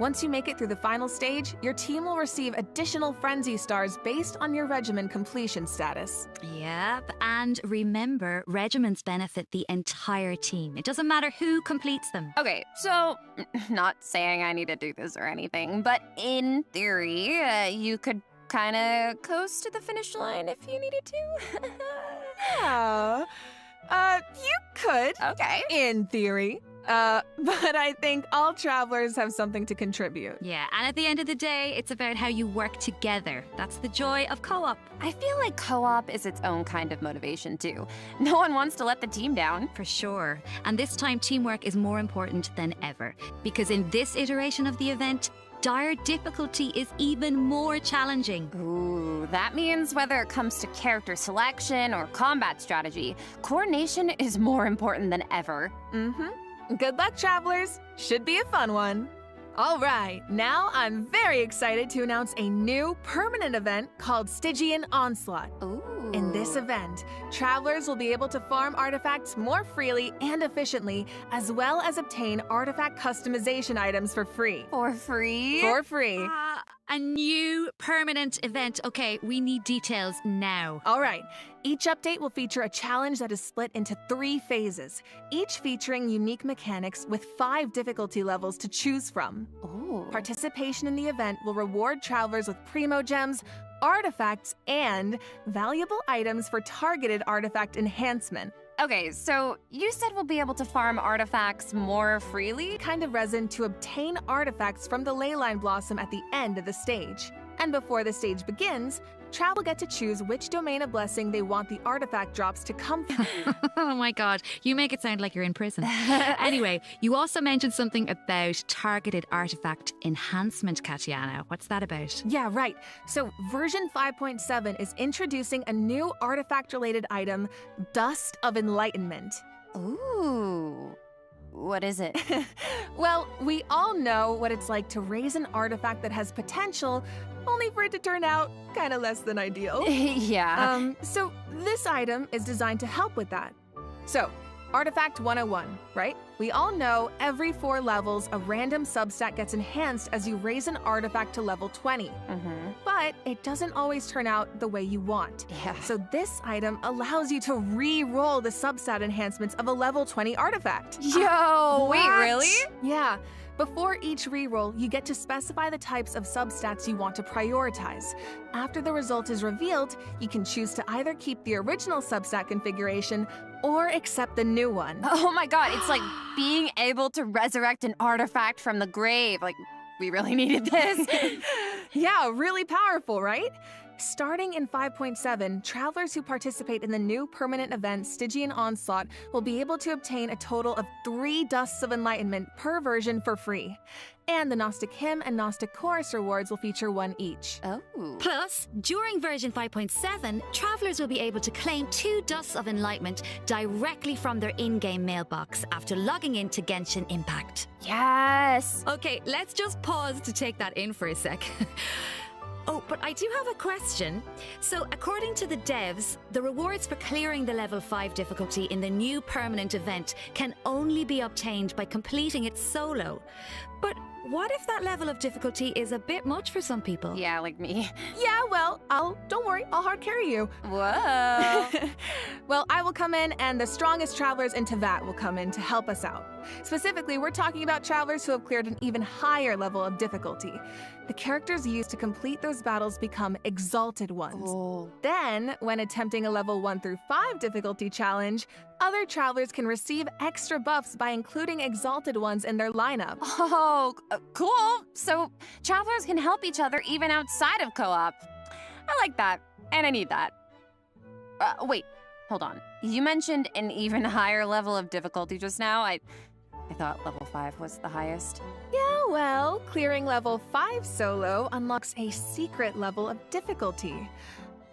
Once you make it through the final stage, your team will receive additional Frenzy Stars based on your regimen completion status. Yep, and remember, regiments benefit the entire team. It doesn't matter who completes them. Okay, so, not saying I need to do this or anything, but in theory, you could kind of coast to the finish line if you needed to. Yeah. You could. Okay. In theory. But I think all travelers have something to contribute. Yeah, and at the end of the day, it's about how you work together. That's the joy of co-op. I feel like co-op is its own kind of motivation too. No one wants to let the team down. For sure. And this time, teamwork is more important than ever. Because in this iteration of the event, dire difficulty is even more challenging. Ooh, that means whether it comes to character selection or combat strategy, coordination is more important than ever. Good luck, travelers. Should be a fun one. All right, now I'm very excited to announce a new permanent event called Stygian Onslaught. Ooh. In this event, travelers will be able to farm artifacts more freely and efficiently, as well as obtain artifact customization items for free. For free? For free. A new permanent event. Okay, we need details now. All right. Each update will feature a challenge that is split into 3 phases, each featuring unique mechanics with 5 difficulty levels to choose from. Ooh. Participation in the event will reward travelers with primo gems, artifacts, and valuable items for targeted artifact enhancement. Okay, so you said we'll be able to farm artifacts more freely? Kind of resin to obtain artifacts from the Leyline Blossom at the end of the stage. And before the stage begins, Trav will get to choose which domain of blessing they want the artifact drops to come from. Oh my god, you make it sound like you're in prison. Anyway, you also mentioned something about targeted artifact enhancement, Katiana. What's that about? Yeah, right. So version 5.7 is introducing a new artifact-related item, Dust of Enlightenment. Ooh. What is it? Well, we all know what it's like to raise an artifact that has potential, only for it to turn out kind of less than ideal. Yeah. So this item is designed to help with that. So, Artifact 101, right? We all know every 4 levels, a random substat gets enhanced as you raise an artifact to level 20. But it doesn't always turn out the way you want. Yeah. So this item allows you to re-roll the substat enhancements of a level 20 artifact. Yo, wait, really? Yeah. Before each reroll, you get to specify the types of substats you want to prioritize. After the result is revealed, you can choose to either keep the original substat configuration or accept the new one. Oh my god, it's like being able to resurrect an artifact from the grave. Like, we really needed this. Yeah, really powerful, right? Starting in 5.7, travelers who participate in the new permanent event Stygian Onslaught will be able to obtain a total of 3 Dusts of Enlightenment per version for free. And the Gnostic Hymn and Gnostic Chorus rewards will feature 1 each. Oh. Plus, during version 5.7, travelers will be able to claim 2 Dusts of Enlightenment directly from their in-game mailbox after logging into Genshin Impact. Yes! Okay, let's just pause to take that in for a sec. Oh, but I do have a question. So, according to the devs, the rewards for clearing the level 5 difficulty in the new permanent event can only be obtained by completing it solo. But what if that level of difficulty is a bit much for some people? Yeah, like me. Yeah, well, don't worry, I'll hard carry you. Whoa. Well, I will come in and the strongest travelers in Teyvat will come in to help us out. Specifically, we're talking about travelers who have cleared an even higher level of difficulty. The characters used to complete those battles become exalted ones. Oh. Then, when attempting a level 1 through 5 difficulty challenge, other travelers can receive extra buffs by including exalted ones in their lineup. Oh, cool. So travelers can help each other even outside of co-op. I like that, and I need that. Wait, hold on. You mentioned an even higher level of difficulty just now. I thought level 5 was the highest. Yeah, well, clearing level 5 solo unlocks a secret level of difficulty.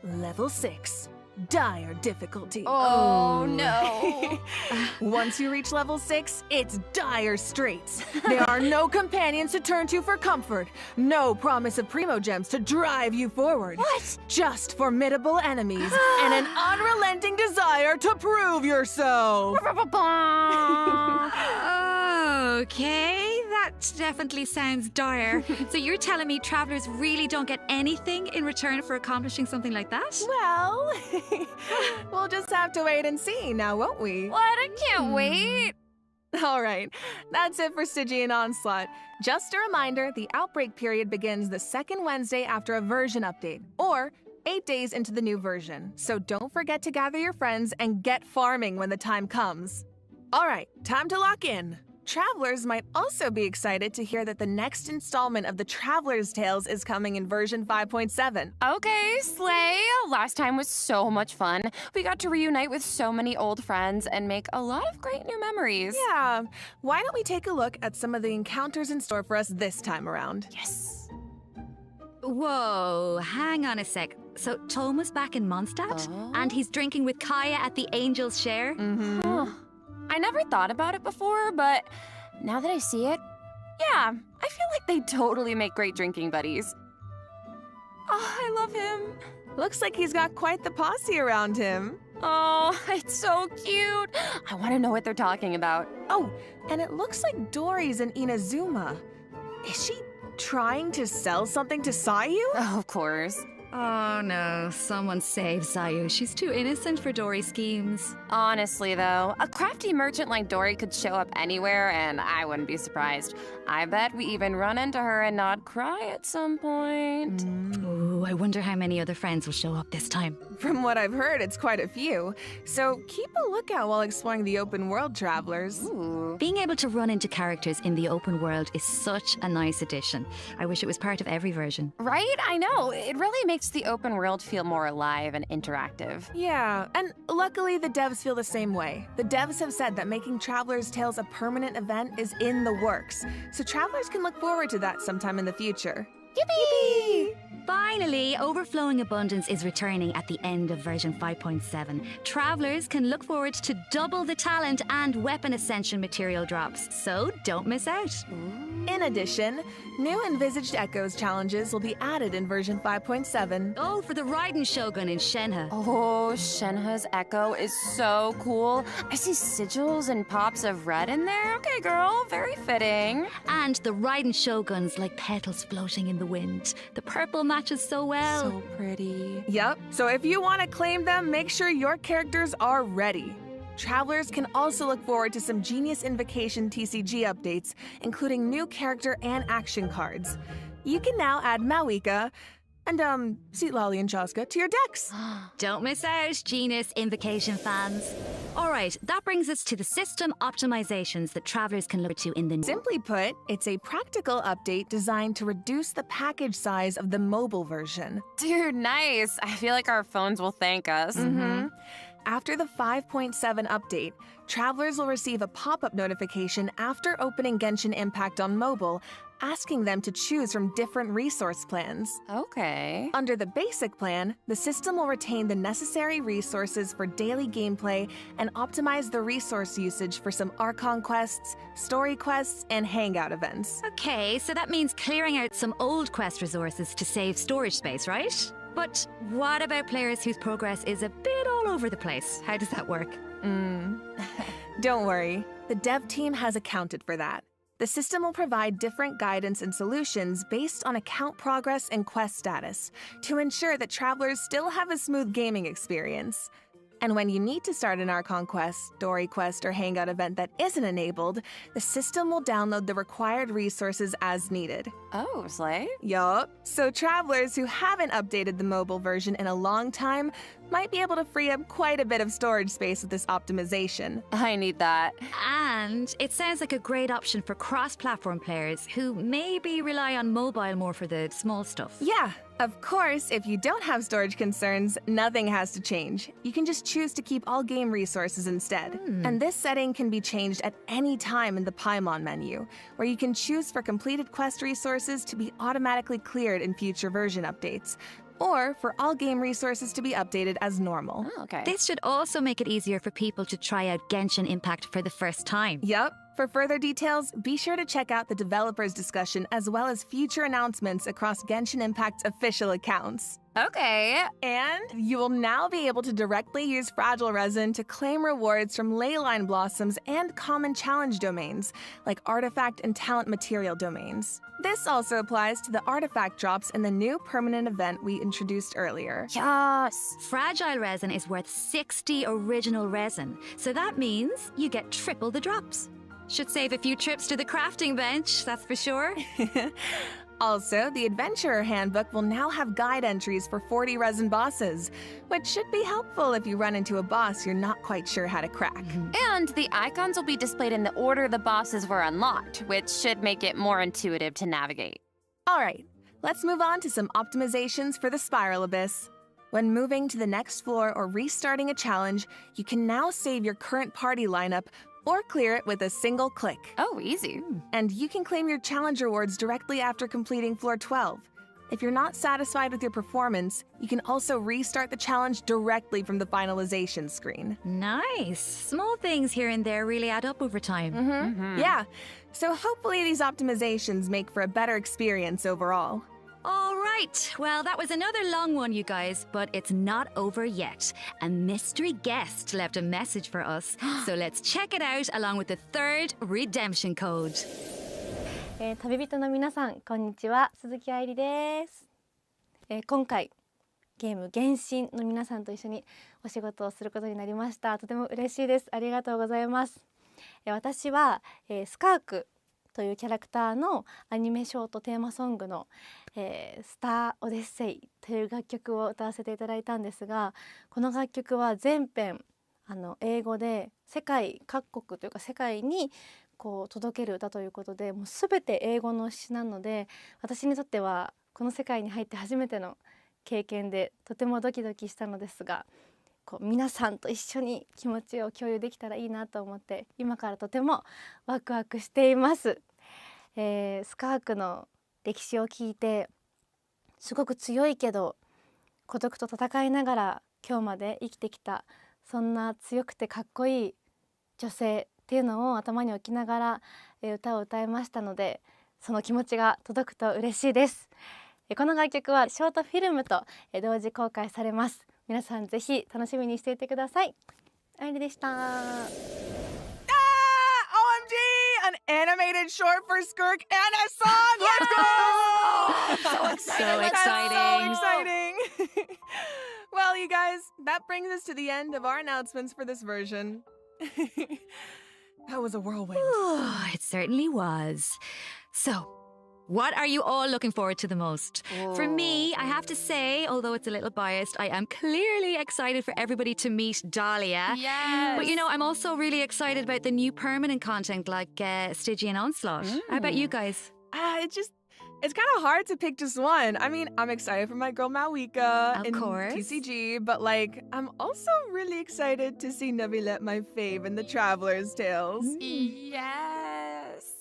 Level 6. Dire difficulty. Oh, no. Once you reach level 6, it's dire straits. There are no companions to turn to for comfort, no promise of primo gems to drive you forward. What? Just formidable enemies and an unrelenting desire to prove yourself. Okay, that definitely sounds dire. So you're telling me travelers really don't get anything in return for accomplishing something like that? Well, we'll just have to wait and see now, won't we? What? I can't wait. All right, that's it for Stygian Onslaught. Just a reminder, the outbreak period begins the 2nd Wednesday after a version update, or 8 days into the new version. So don't forget to gather your friends and get farming when the time comes. All right, time to lock in. Travelers might also be excited to hear that the next installment of the Traveler's Tales is coming in version 5.7. Okay, slay! Last time was so much fun. We got to reunite with so many old friends and make a lot of great new memories. Yeah, why don't we take a look at some of the encounters in store for us this time around? Yes! Whoa, hang on a sec. So Toma's back in Mondstadt? And he's drinking with Kaya at the Angel's Share? Mm-hmm. Huh. I never thought about it before, but now that I see it, yeah, I feel like they totally make great drinking buddies. Oh, I love him. Looks like he's got quite the posse around him. Oh, it's so cute. I want to know what they're talking about. Oh, and it looks like Dory's in Inazuma. Is she trying to sell something to Sayu? Oh, of course. Oh no, someone save Sayu. She's too innocent for Dory's schemes. Honestly, though, a crafty merchant like Dory could show up anywhere, and I wouldn't be surprised. I bet we even run into her and not cry at some point. Ooh, I wonder how many other friends will show up this time. From what I've heard, it's quite a few. So keep a lookout while exploring the open world, travelers. Ooh. Being able to run into characters in the open world is such a nice addition. I wish it was part of every version. Right? I know. It really makes the open world feel more alive and interactive. Yeah, and luckily the devs feel the same way. The devs have said that making Traveler's Tales a permanent event is in the works, so travelers can look forward to that sometime in the future. Yippee! Finally, Overflowing Abundance is returning at the end of version 5.7. Travelers can look forward to double the talent and weapon ascension material drops, so don't miss out. In addition, new Envisaged Echoes challenges will be added in version 5.7. Oh, for the Raiden Shogun in Shenhe. Oh, Shenhe's Echo is so cool. I see sigils and pops of red in there. Okay, girl, very fitting. And the Raiden Shoguns like petals floating in the wind. The purple matches so well. So pretty. Yep, so if you want to claim them, make sure your characters are ready. Travelers can also look forward to some Genius Invocation TCG updates, including new character and action cards. You can now add Mawika and, Seatlolly and Chaska to your decks. Don't miss out, Genius Invocation fans. All right, that brings us to the system optimizations that travelers can look to in the... Simply put, it's a practical update designed to reduce the package size of the mobile version. Dude, nice. I feel like our phones will thank us. Mm-hmm. After the 5.7 update, travelers will receive a pop-up notification after opening Genshin Impact on mobile, asking them to choose from different resource plans. Okay. Under the basic plan, the system will retain the necessary resources for daily gameplay and optimize the resource usage for some Archon quests, story quests, and hangout events. Okay, so that means clearing out some old quest resources to save storage space, right? But what about players whose progress is a bit all over the place? How does that work? Don't worry, the dev team has accounted for that. The system will provide different guidance and solutions based on account progress and quest status to ensure that travelers still have a smooth gaming experience. And when you need to start an Archon quest, story quest, or hangout event that isn't enabled, the system will download the required resources as needed. Oh, slay? Yup. So travelers who haven't updated the mobile version in a long time might be able to free up quite a bit of storage space with this optimization. I need that. And it sounds like a great option for cross-platform players who maybe rely on mobile more for the small stuff. Yeah. Of course, if you don't have storage concerns, nothing has to change. You can just choose to keep all game resources instead. And this setting can be changed at any time in the Paimon menu, where you can choose for completed quest resources to be automatically cleared in future version updates, or for all game resources to be updated as normal. Oh, okay. This should also make it easier for people to try out Genshin Impact for the first time. Yup. For further details, be sure to check out the developers' discussion as well as future announcements across Genshin Impact's official accounts. Okay. And you will now be able to directly use Fragile Resin to claim rewards from Leyline Blossoms and common challenge domains, like artifact and talent material domains. This also applies to the artifact drops in the new permanent event we introduced earlier. Yes! Fragile Resin is worth 60 original resin, so that means you get triple the drops. Should save a few trips to the crafting bench, that's for sure. Also, the Adventurer Handbook will now have guide entries for 40 resin bosses, which should be helpful if you run into a boss you're not quite sure how to crack. And the icons will be displayed in the order the bosses were unlocked, which should make it more intuitive to navigate. All right, let's move on to some optimizations for the Spiral Abyss. When moving to the next floor or restarting a challenge, you can now save your current party lineup or clear it with a single click. Oh, easy. And you can claim your challenge rewards directly after completing floor 12. If you're not satisfied with your performance, you can also restart the challenge directly from the finalization screen. Nice. Small things here and there really add up over time. Yeah, so hopefully these optimizations make for a better experience overall. All right. Well, that was another long one, you guys, but it's not over yet. A mystery guest left a message for us, so let's check it out along with the third redemption code. 旅人の皆さん、こんにちは。鈴木愛理です。今回ゲーム原神の皆さんと一緒にお仕事をすることになりました。とても嬉しいです。ありがとうございます。私は、スカークというキャラクターのアニメショートテーマソングの、スター・オデッセイという楽曲を歌わせていただいたんですが、この楽曲は全編英語で世界各国というか世界にこう届ける歌ということで、もう全て英語の詩なので、私にとってはこの世界に入って初めての経験でとてもドキドキしたのですが、こう皆さんと一緒に気持ちを共有できたらいいなと思って今からとてもワクワクしています。スカークの歴史を聞いてすごく強いけど孤独と戦いながら今日まで生きてきた、そんな強くてかっこいい女性っていうのを頭に置きながら歌を歌いましたので、その気持ちが届くと嬉しいです。この楽曲はショートフィルムと同時公開されます。皆さんぜひ楽しみにしていてください。愛理でした。OMG! An animated short for Skirk and a song! Let's go! So exciting. So exciting. Well, you guys, that brings us to the end of our announcements for this version. That was a whirlwind. It certainly was. So, what are you all looking forward to the most? For me, I have to say, although it's a little biased, I am clearly excited for everybody to meet Dahlia. Yes. But you know, I'm also really excited about the new permanent content like Stygian Onslaught. How about you guys? It's kind of hard to pick just one. I mean, I'm excited for my girl Malwika in course. TCG, but like, I'm also really excited to see Neuvillette, my fave, in the Traveler's Tales. Yes.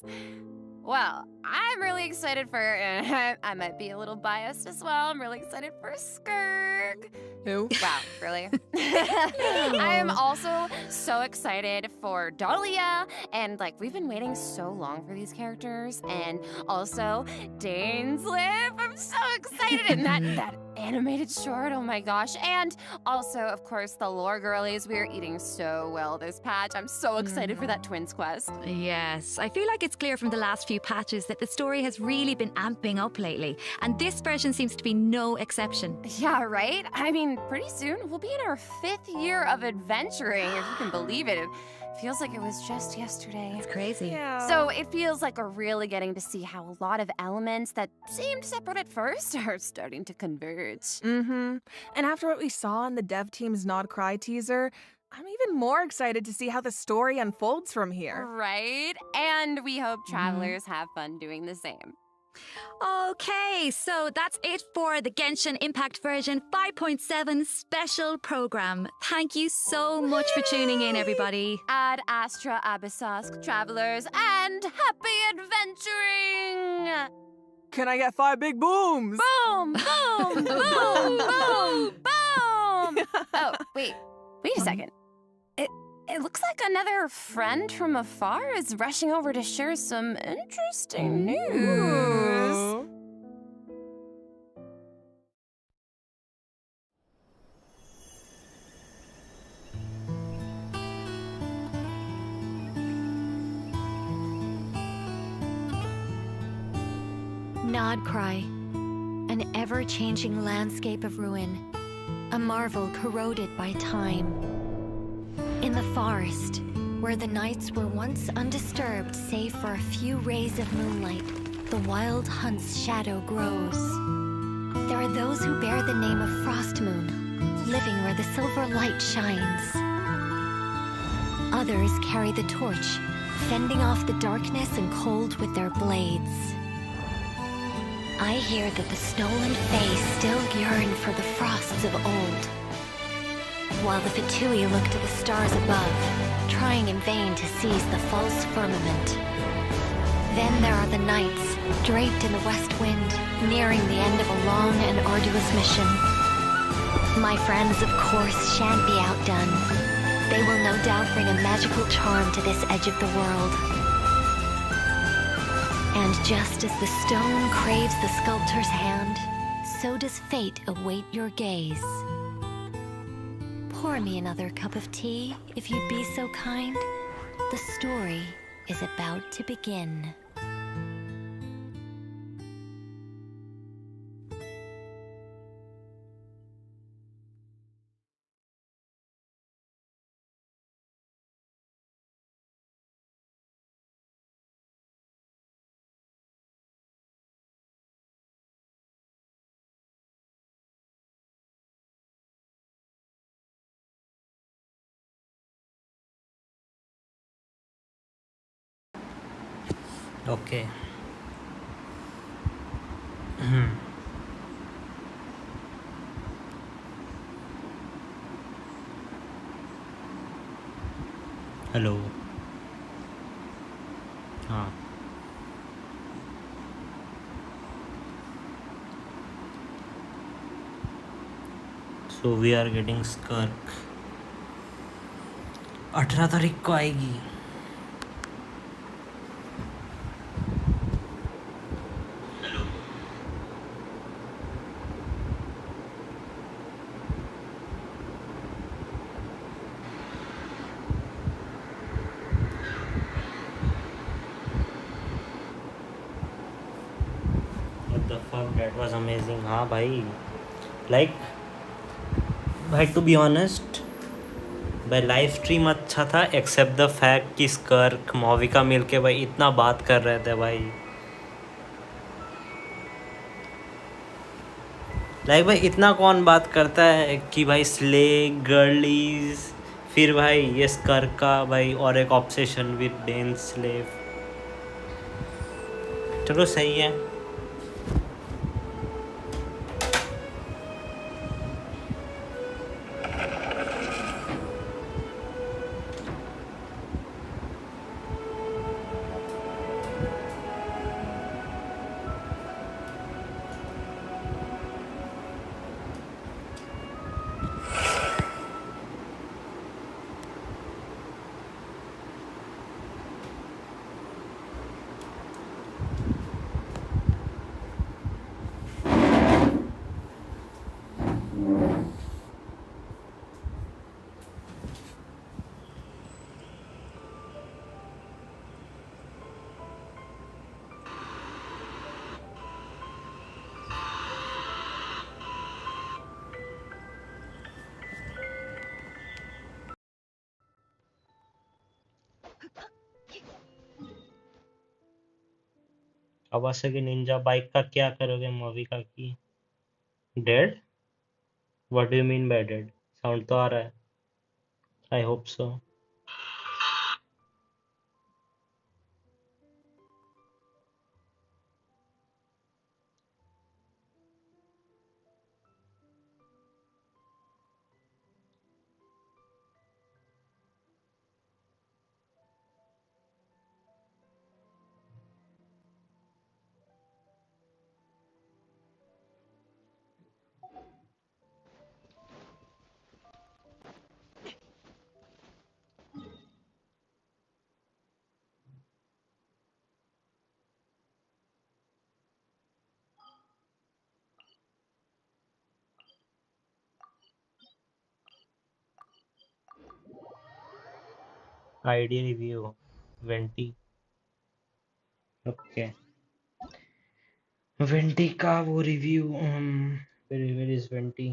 Well, I'm really excited for, I might be a little biased as well, I'm really excited for Skirk. Who? Wow, really? I am also so excited for Dahlia, and like, we've been waiting so long for these characters, and also Daneslip, I'm so excited, and that animated short, oh my gosh, and also, of course, the lore girlies, we are eating so well this patch. I'm so excited for that Twins quest. Yes, I feel like it's clear from the last few patches that the story has really been amping up lately, and this version seems to be no exception. Yeah, right? I mean, pretty soon we'll be in our 5th year of adventuring, if you can believe it. It feels like it was just yesterday. It's crazy. Yeah. So it feels like we're really getting to see how a lot of elements that seemed separate at first are starting to converge. And after what we saw in the dev team's Nod Cry teaser, I'm even more excited to see how the story unfolds from here. Right? And we hope travelers have fun doing the same. Okay, so that's it for the Genshin Impact version 5.7 special program. Thank you so much for tuning in, everybody. Ad Astra Abyssos, travelers, and happy adventuring! Can I get 5 big booms? Boom! Boom! Boom! Boom! Boom! Oh, wait a second. It looks like another friend from afar is rushing over to share some interesting news. Nod Cry, an ever-changing landscape of ruin, a marvel corroded by time. In the forest, where the nights were once undisturbed save for a few rays of moonlight, the wild hunt's shadow grows. There are those who bear the name of Frostmoon, living where the silver light shines. Others carry the torch, fending off the darkness and cold with their blades. I hear that the snow and fae still yearn for the frosts of old, while the Fatui look to the stars above, trying in vain to seize the false firmament. Then there are the knights, draped in the west wind, nearing the end of a long and arduous mission. My friends, of course, shan't be outdone. They will no doubt bring a magical charm to this edge of the world. And just as the stone craves the sculptor's hand, so does fate await your gaze. Pour me another cup of tea, if you'd be so kind. The story is about to begin. Okay. Hello. हाँ. So we are getting Skirk. 18 तारीख को आएगी. That was amazing. हाँ भाई, like भाई to be honest, भाई live stream अच्छा था एक्सेप्ट द फैक्ट कि स्कर्क मॉविका मिलके भाई इतना बात कर रहे थे भाई. लाइक भाई इतना कौन बात करता है कि भाई स्ले गर्लीज, फिर भाई ये स्कर्क का भाई और एक ऑब्सेशन विद डेन स्लेव. चलो सही है. कावासाकी निंजा बाइक का क्या करोगे मॉविका की? Dead? What do you mean by dead? Sound तो आ रहा है. I hope so. ID review Venti. Okay, Venti का वो review. Where is Venti?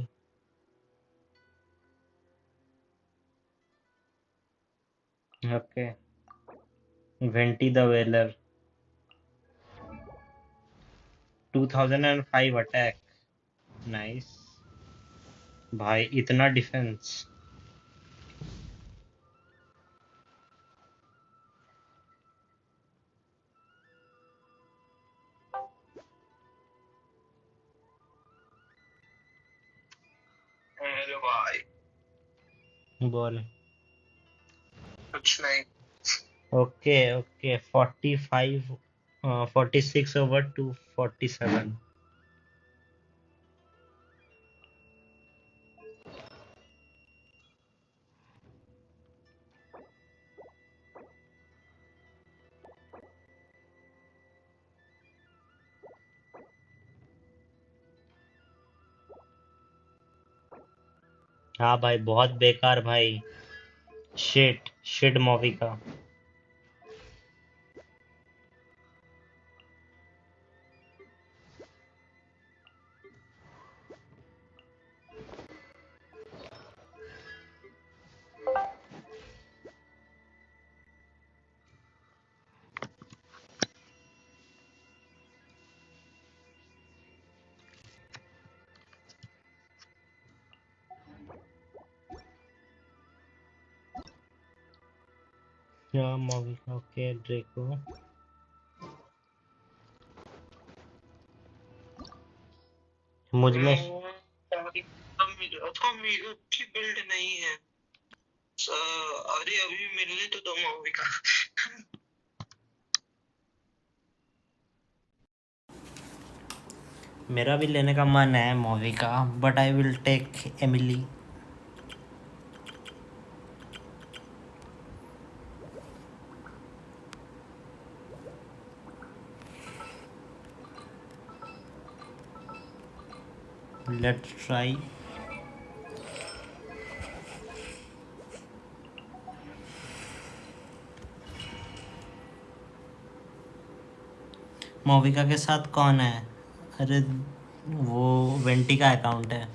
Okay, Venti the weller. 2005 attack, nice भाई, इतना डिफेंस। हेलो भाई। बोल। कुछ नहीं। Okay okay, 45 46 over to 47। हाँ भाई, बहुत बेकार भाई, शिट शिट मूवी का। क्या मूवी का? ओके ड्रेको। मुझ में की बिल्ड नहीं है। अरे अभी मिलने तो दो मूवी का। मेरा भी लेने का मन है मूवी का, but I will take Emily. Let's try. मोविका के साथ कौन है? अरे वो वेंटी का अकाउंट है।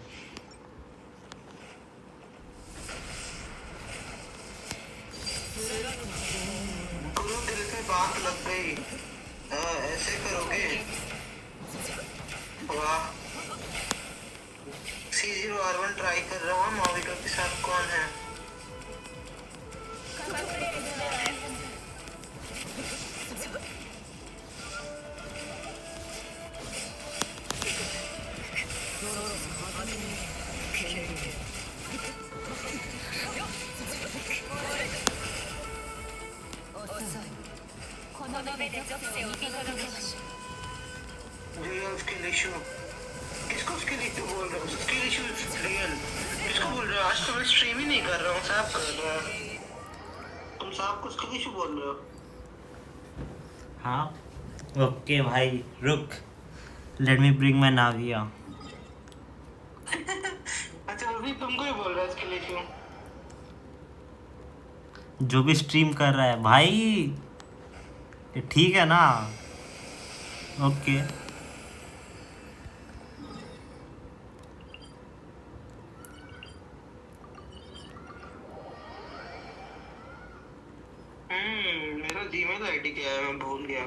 गुरु दिल पे बात लग गई। ऐसे करोगे? वाह। C0R1 ट्राई कर रहा हूँ, मोविका के साथ कौन है? Skill issue. किसको स्किल इशू बोल रहे हो? स्किल इशू रियल किसको बोल रहे हो? आज तो मैं स्ट्रीम ही नहीं कर रहा हूँ, साहब कर रहा हूँ। तुम साहब को स्किल इशू बोल रहे हो? हाँ ओके भाई, रुक, लेट मी ब्रिंग माय नाविया। अच्छा वो भी तुमको ही बोल रहा है स्किल इशू? जो भी स्ट्रीम कर रहा है भाई, ये ठीक है ना? ओके मेरा जीमेल आईडी क्या है, मैं भूल गया।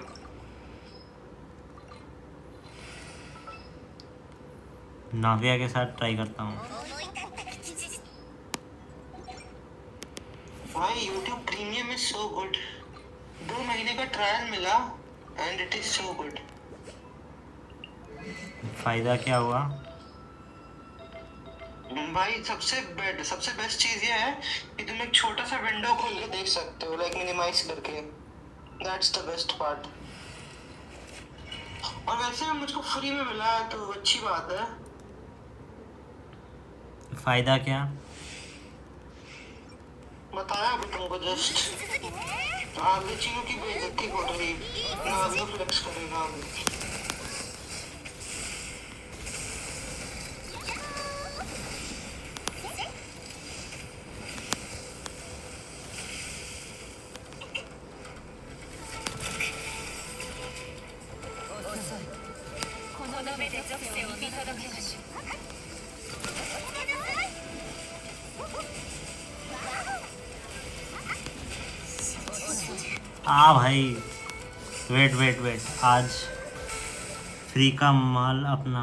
नाविया के साथ ट्राई करता हूँ। भाई YouTube premium is so good. 2 महीने का ट्रायल मिला and it is so good. फायदा क्या हुआ? भाई सबसे बेस्ट चीज ये है कि तुम एक छोटा सा विंडो खोल के देख सकते हो, लाइक मिनिमाइज करके। That's the best part. और वैसे मुझको फ्री में मिला है तो अच्छी बात है। फायदा क्या? बताया अभी तुमको जस्ट। आगे चीजों की बेइज्जती हो रही, नाविया फ्लेक्स करेगा अभी। भाई वेट, आज फ्री का माल अपना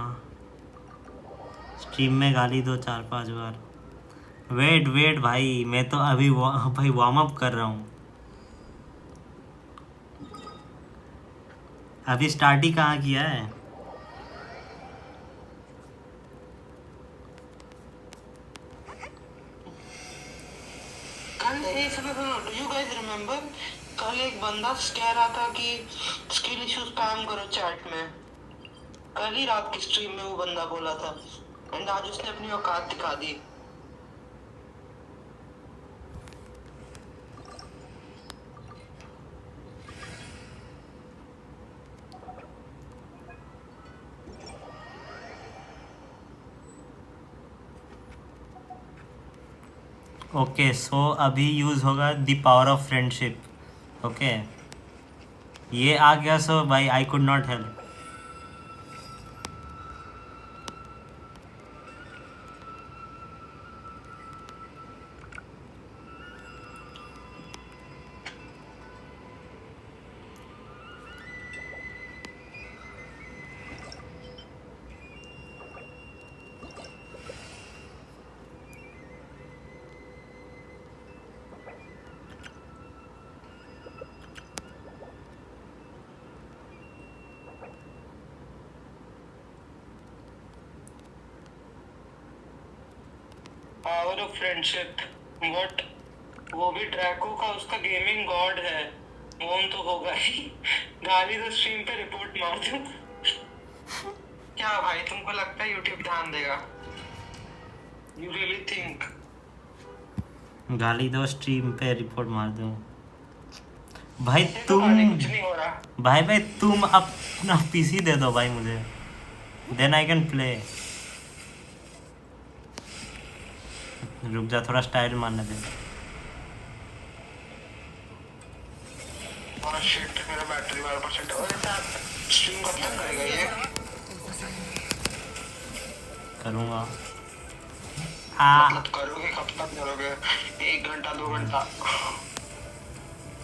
स्ट्रीम में गाली दो 4-5 बार। वेट भाई, मैं तो अभी भाई वार्म अप कर रहा हूँ, अभी स्टार्ट ही कहाँ किया है। कल डू यू गाइस रिमेम्बर, कल एक बंदा कह रहा था कि स्किल इश्यूज स्पैम करो चैट में। कल ही रात की स्ट्रीम में वो बंदा बोला था, एंड आज उसने अपनी औकात दिखा दी। ओके सो अभी यूज़ होगा the power of friendship. Okay ये आ गया, सो भाई I could not help. Power of friendship what, वो भी ड्रैको का उसका गेमिंग गॉड है, मोन तो होगा ही। गाली तो स्ट्रीम पे रिपोर्ट मार दूं। क्या भाई तुमको लगता है यूट्यूब ध्यान देगा? You really think? गाली दो स्ट्रीम पे रिपोर्ट मार दूं? भाई तुम कुछ नहीं हो रहा। भाई तुम अपना पीसी दे दो भाई मुझे, देन आई कैन प्ले। रुक जा, थोड़ा स्टाइल मारने दे। और शिट, मेरा बैटरी 12% है। और स्ट्रीम कब तक करेगा ये? करूँगा। मतलब करोगे कब तक करोगे? 1 घंटा 2 घंटा?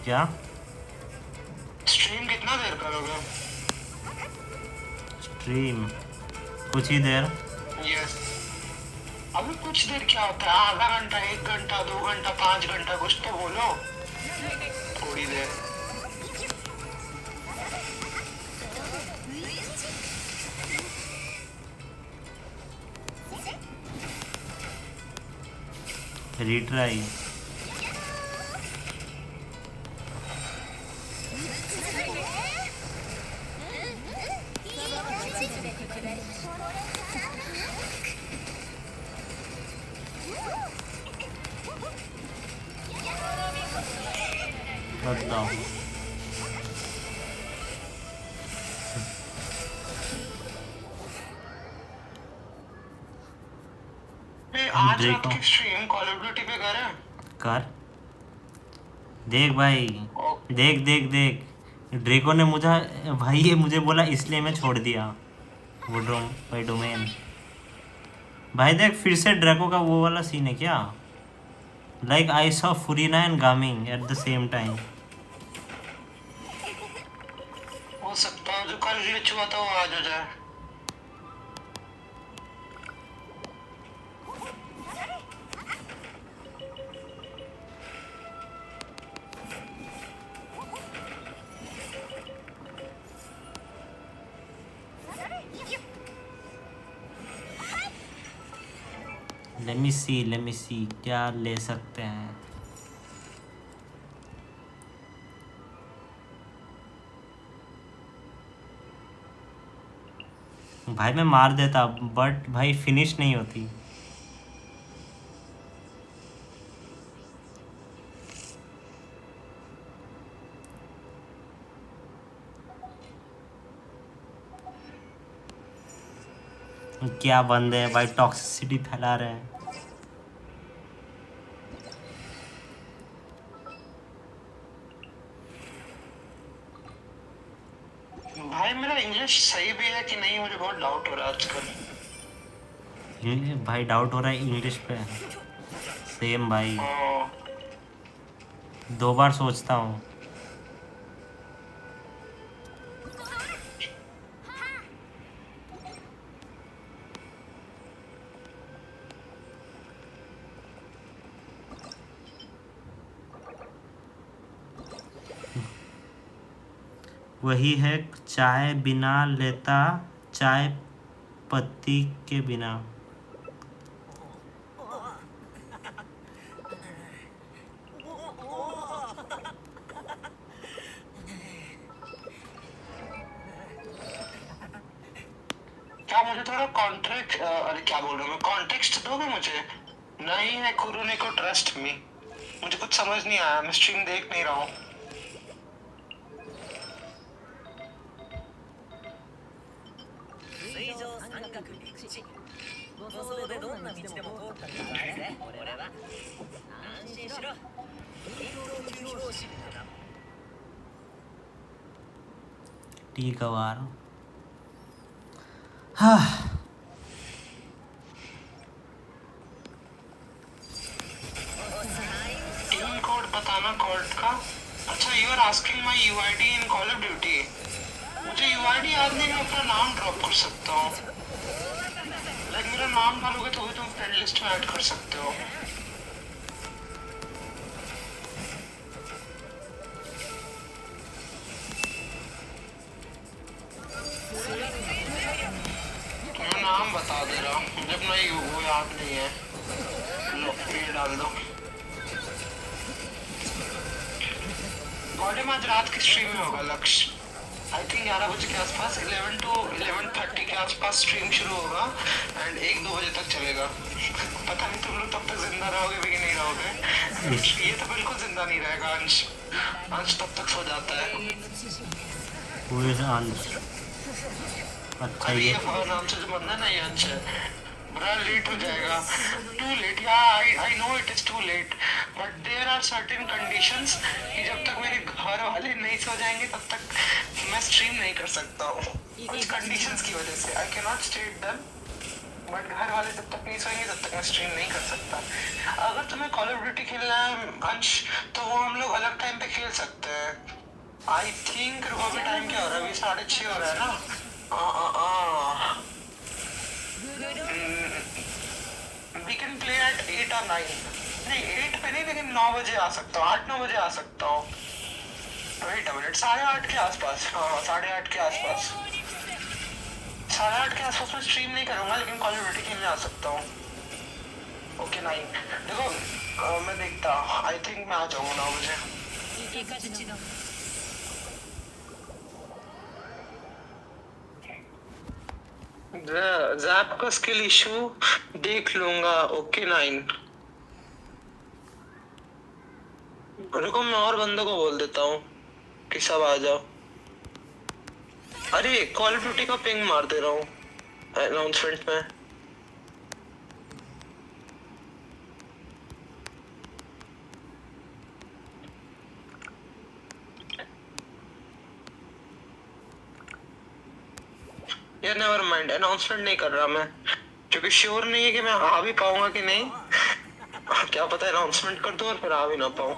क्या स्ट्रीम कितना देर करोगे? स्ट्रीम कुछ ही देर। यस। अभी कुछ देर क्या होता है? आधा घंटा, 1 घंटा, 2 घंटा, 5 घंटा, कुछ तो बोलो। थोड़ी देर। रिट्राई। बताओ आज रात की स्ट्रीम कॉल ऑफ ड्यूटी पे कर देख भाई, देख ड्रेको ने मुझे भाई ये मुझे बोला, इसलिए मैं छोड़ दिया वो भाई डोमेन। भाई देख फिर से ड्रेको का वो वाला सीन है क्या? Like I saw Furina and gaming at the same time. हो सकता है जो कल ग्लिच हुआ था वो आज हो जाए। लेट मी सी क्या ले सकते हैं। भाई मैं मार देता बट भाई फिनिश नहीं होती। क्या बंदे हैं भाई, टॉक्सिसिटी फैला रहे हैं। भाई मेरा इंग्लिश सही भी है कि नहीं, मुझे बहुत डाउट हो रहा है आजकल। भाई डाउट हो रहा है इंग्लिश पे? सेम भाई, 2 बार सोचता हूँ। वही है चाय बिना लेता चाय पत्ती के बिना। क्या मुझे थोड़ा कॉन्ट्रैक्ट अरे क्या बोल रहा हूँ मैं, कॉन्टेक्स्ट दोगे मुझे? नहीं है कुरुने को ट्रस्ट मी, मुझे कुछ समझ नहीं आया, मैं स्ट्रीम देख नहीं रहा हूँ। ठीक है वार। हाँ टीम कोड बताना कोर्ट का। अच्छा you are asking my UID in call of duty. मुझे यूआईडी याद नहीं, मैं अपना नाम ड्रॉप कर सकता हूँ। लाइक मेरा नाम डालोगे तो भी तुम फ्रेंड लिस्ट में ऐड कर सकते हो। मैं नाम बता दे रहा हूँ, मुझे अपना वो याद नहीं है। लो ये डाल दो। बॉडी में आज रात की स्ट्रीम में होगा लक्ष्य। आई थिंक 11 बजे के आसपास 11 to 11:30 के आसपास स्ट्रीम शुरू होगा एंड 1-2 बजे तक चलेगा। पता नहीं तुम लोग तब तक जिंदा रहोगे भी कि नहीं रहोगे। ये तो बिल्कुल जिंदा नहीं रहेगा अंश। अंश तब तक सो जाता है। वो अंश अच्छा अरे ये ये नाम से जो बंदा ना ये अंश है, बड़ा लेट हो जाएगा। टू लेट या I know it is too late but there are certain conditions कि जब तक मेरे घर वाले नहीं सो जाएंगे तब तक मैं स्ट्रीम नहीं कर सकता हूँ। कुछ कंडीशंस की वजह से I can not state them but घर वाले जब तक नहीं सोएंगे तब तक मैं स्ट्रीम नहीं कर सकता। अगर तुम्हें कॉल ऑफ ड्यूटी खेलना है अंश तो वो हम लोग अलग टाइम पे खेल सकते हैं। आई थिंक रुको अभी टाइम क्या हो रहा है, अभी 6:30 हो रहा है ना। We can play at 8 or 9. नहीं 8 पे नहीं, लेकिन 9 बजे आ सकता हूँ, 8-9 बजे आ सकता हूँ। वेट अ मिनट, 8:30 के आसपास। हाँ 8:30 के आसपास। 8:30 के आसपास मैं स्ट्रीम नहीं करूँगा लेकिन कॉल ऑफ ड्यूटी खेलने आ सकता हूँ। ओके 9 देखो मैं देखता हूँ, आई थिंक मैं आ जाऊँगा 9 बजे। जैप का स्किल इशू देख लूंगा। ओके 9 रुको मैं और बंदों को बोल देता हूँ कि सब आ जाओ। अरे कॉल ऑफ ड्यूटी का पिंग मार दे रहा हूँ अनाउंसमेंट में। यार नेवर माइंड, अनाउंसमेंट नहीं कर रहा मैं क्योंकि श्योर नहीं है कि मैं आ भी पाऊंगा कि नहीं। क्या पता अनाउंसमेंट कर दूं और फिर आ भी ना पाऊं।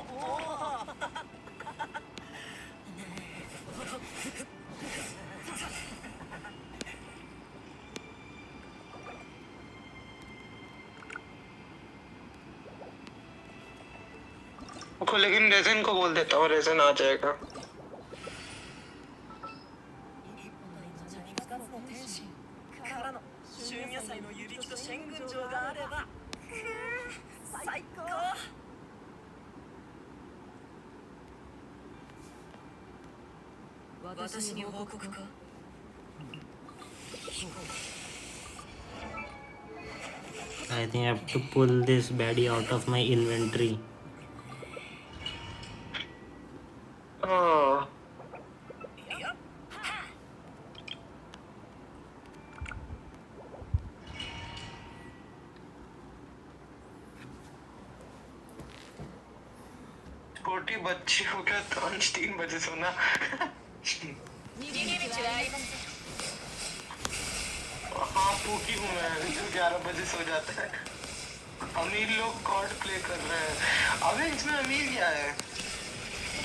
लेकिन रेजन को बोल देता हूँ, रेजन आ जाएगा। I think I have to pull this baddie out of my inventory. छोटी बच्ची हो गया तो 3 बजे सोना। हाँ पूकी हूँ मैं, 11 बजे सो जाता है। अमीर लोग कॉर्ड प्ले कर रहे हैं। अबे इसमें अमीर क्या है?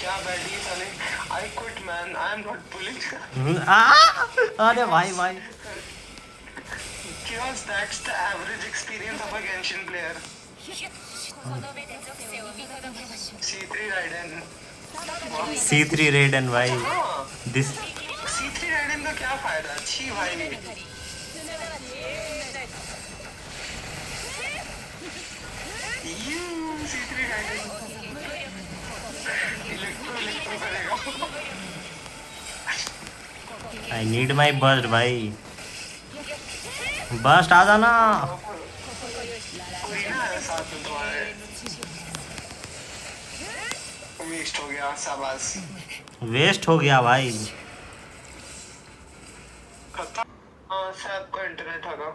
क्या बैडी साले? I quit man, I am not pulling. अरे भाई भाई। Because that's the average experience of a Genshin player. C3 Raiden. C3 रेडन भाई दिस C3 रेडन का क्या फायदा? अच्छी भाई C3 रेडन इलेक्ट्रो करेगा। आई नीड माई बस्ट भाई, बस्ट आ जाना। कोई ना है साथ में तुम्हारे। वेस्ट हो गया शाबाश। वेस्ट हो गया भाई। खत्म। हाँ, सबका इंटरनेट होगा।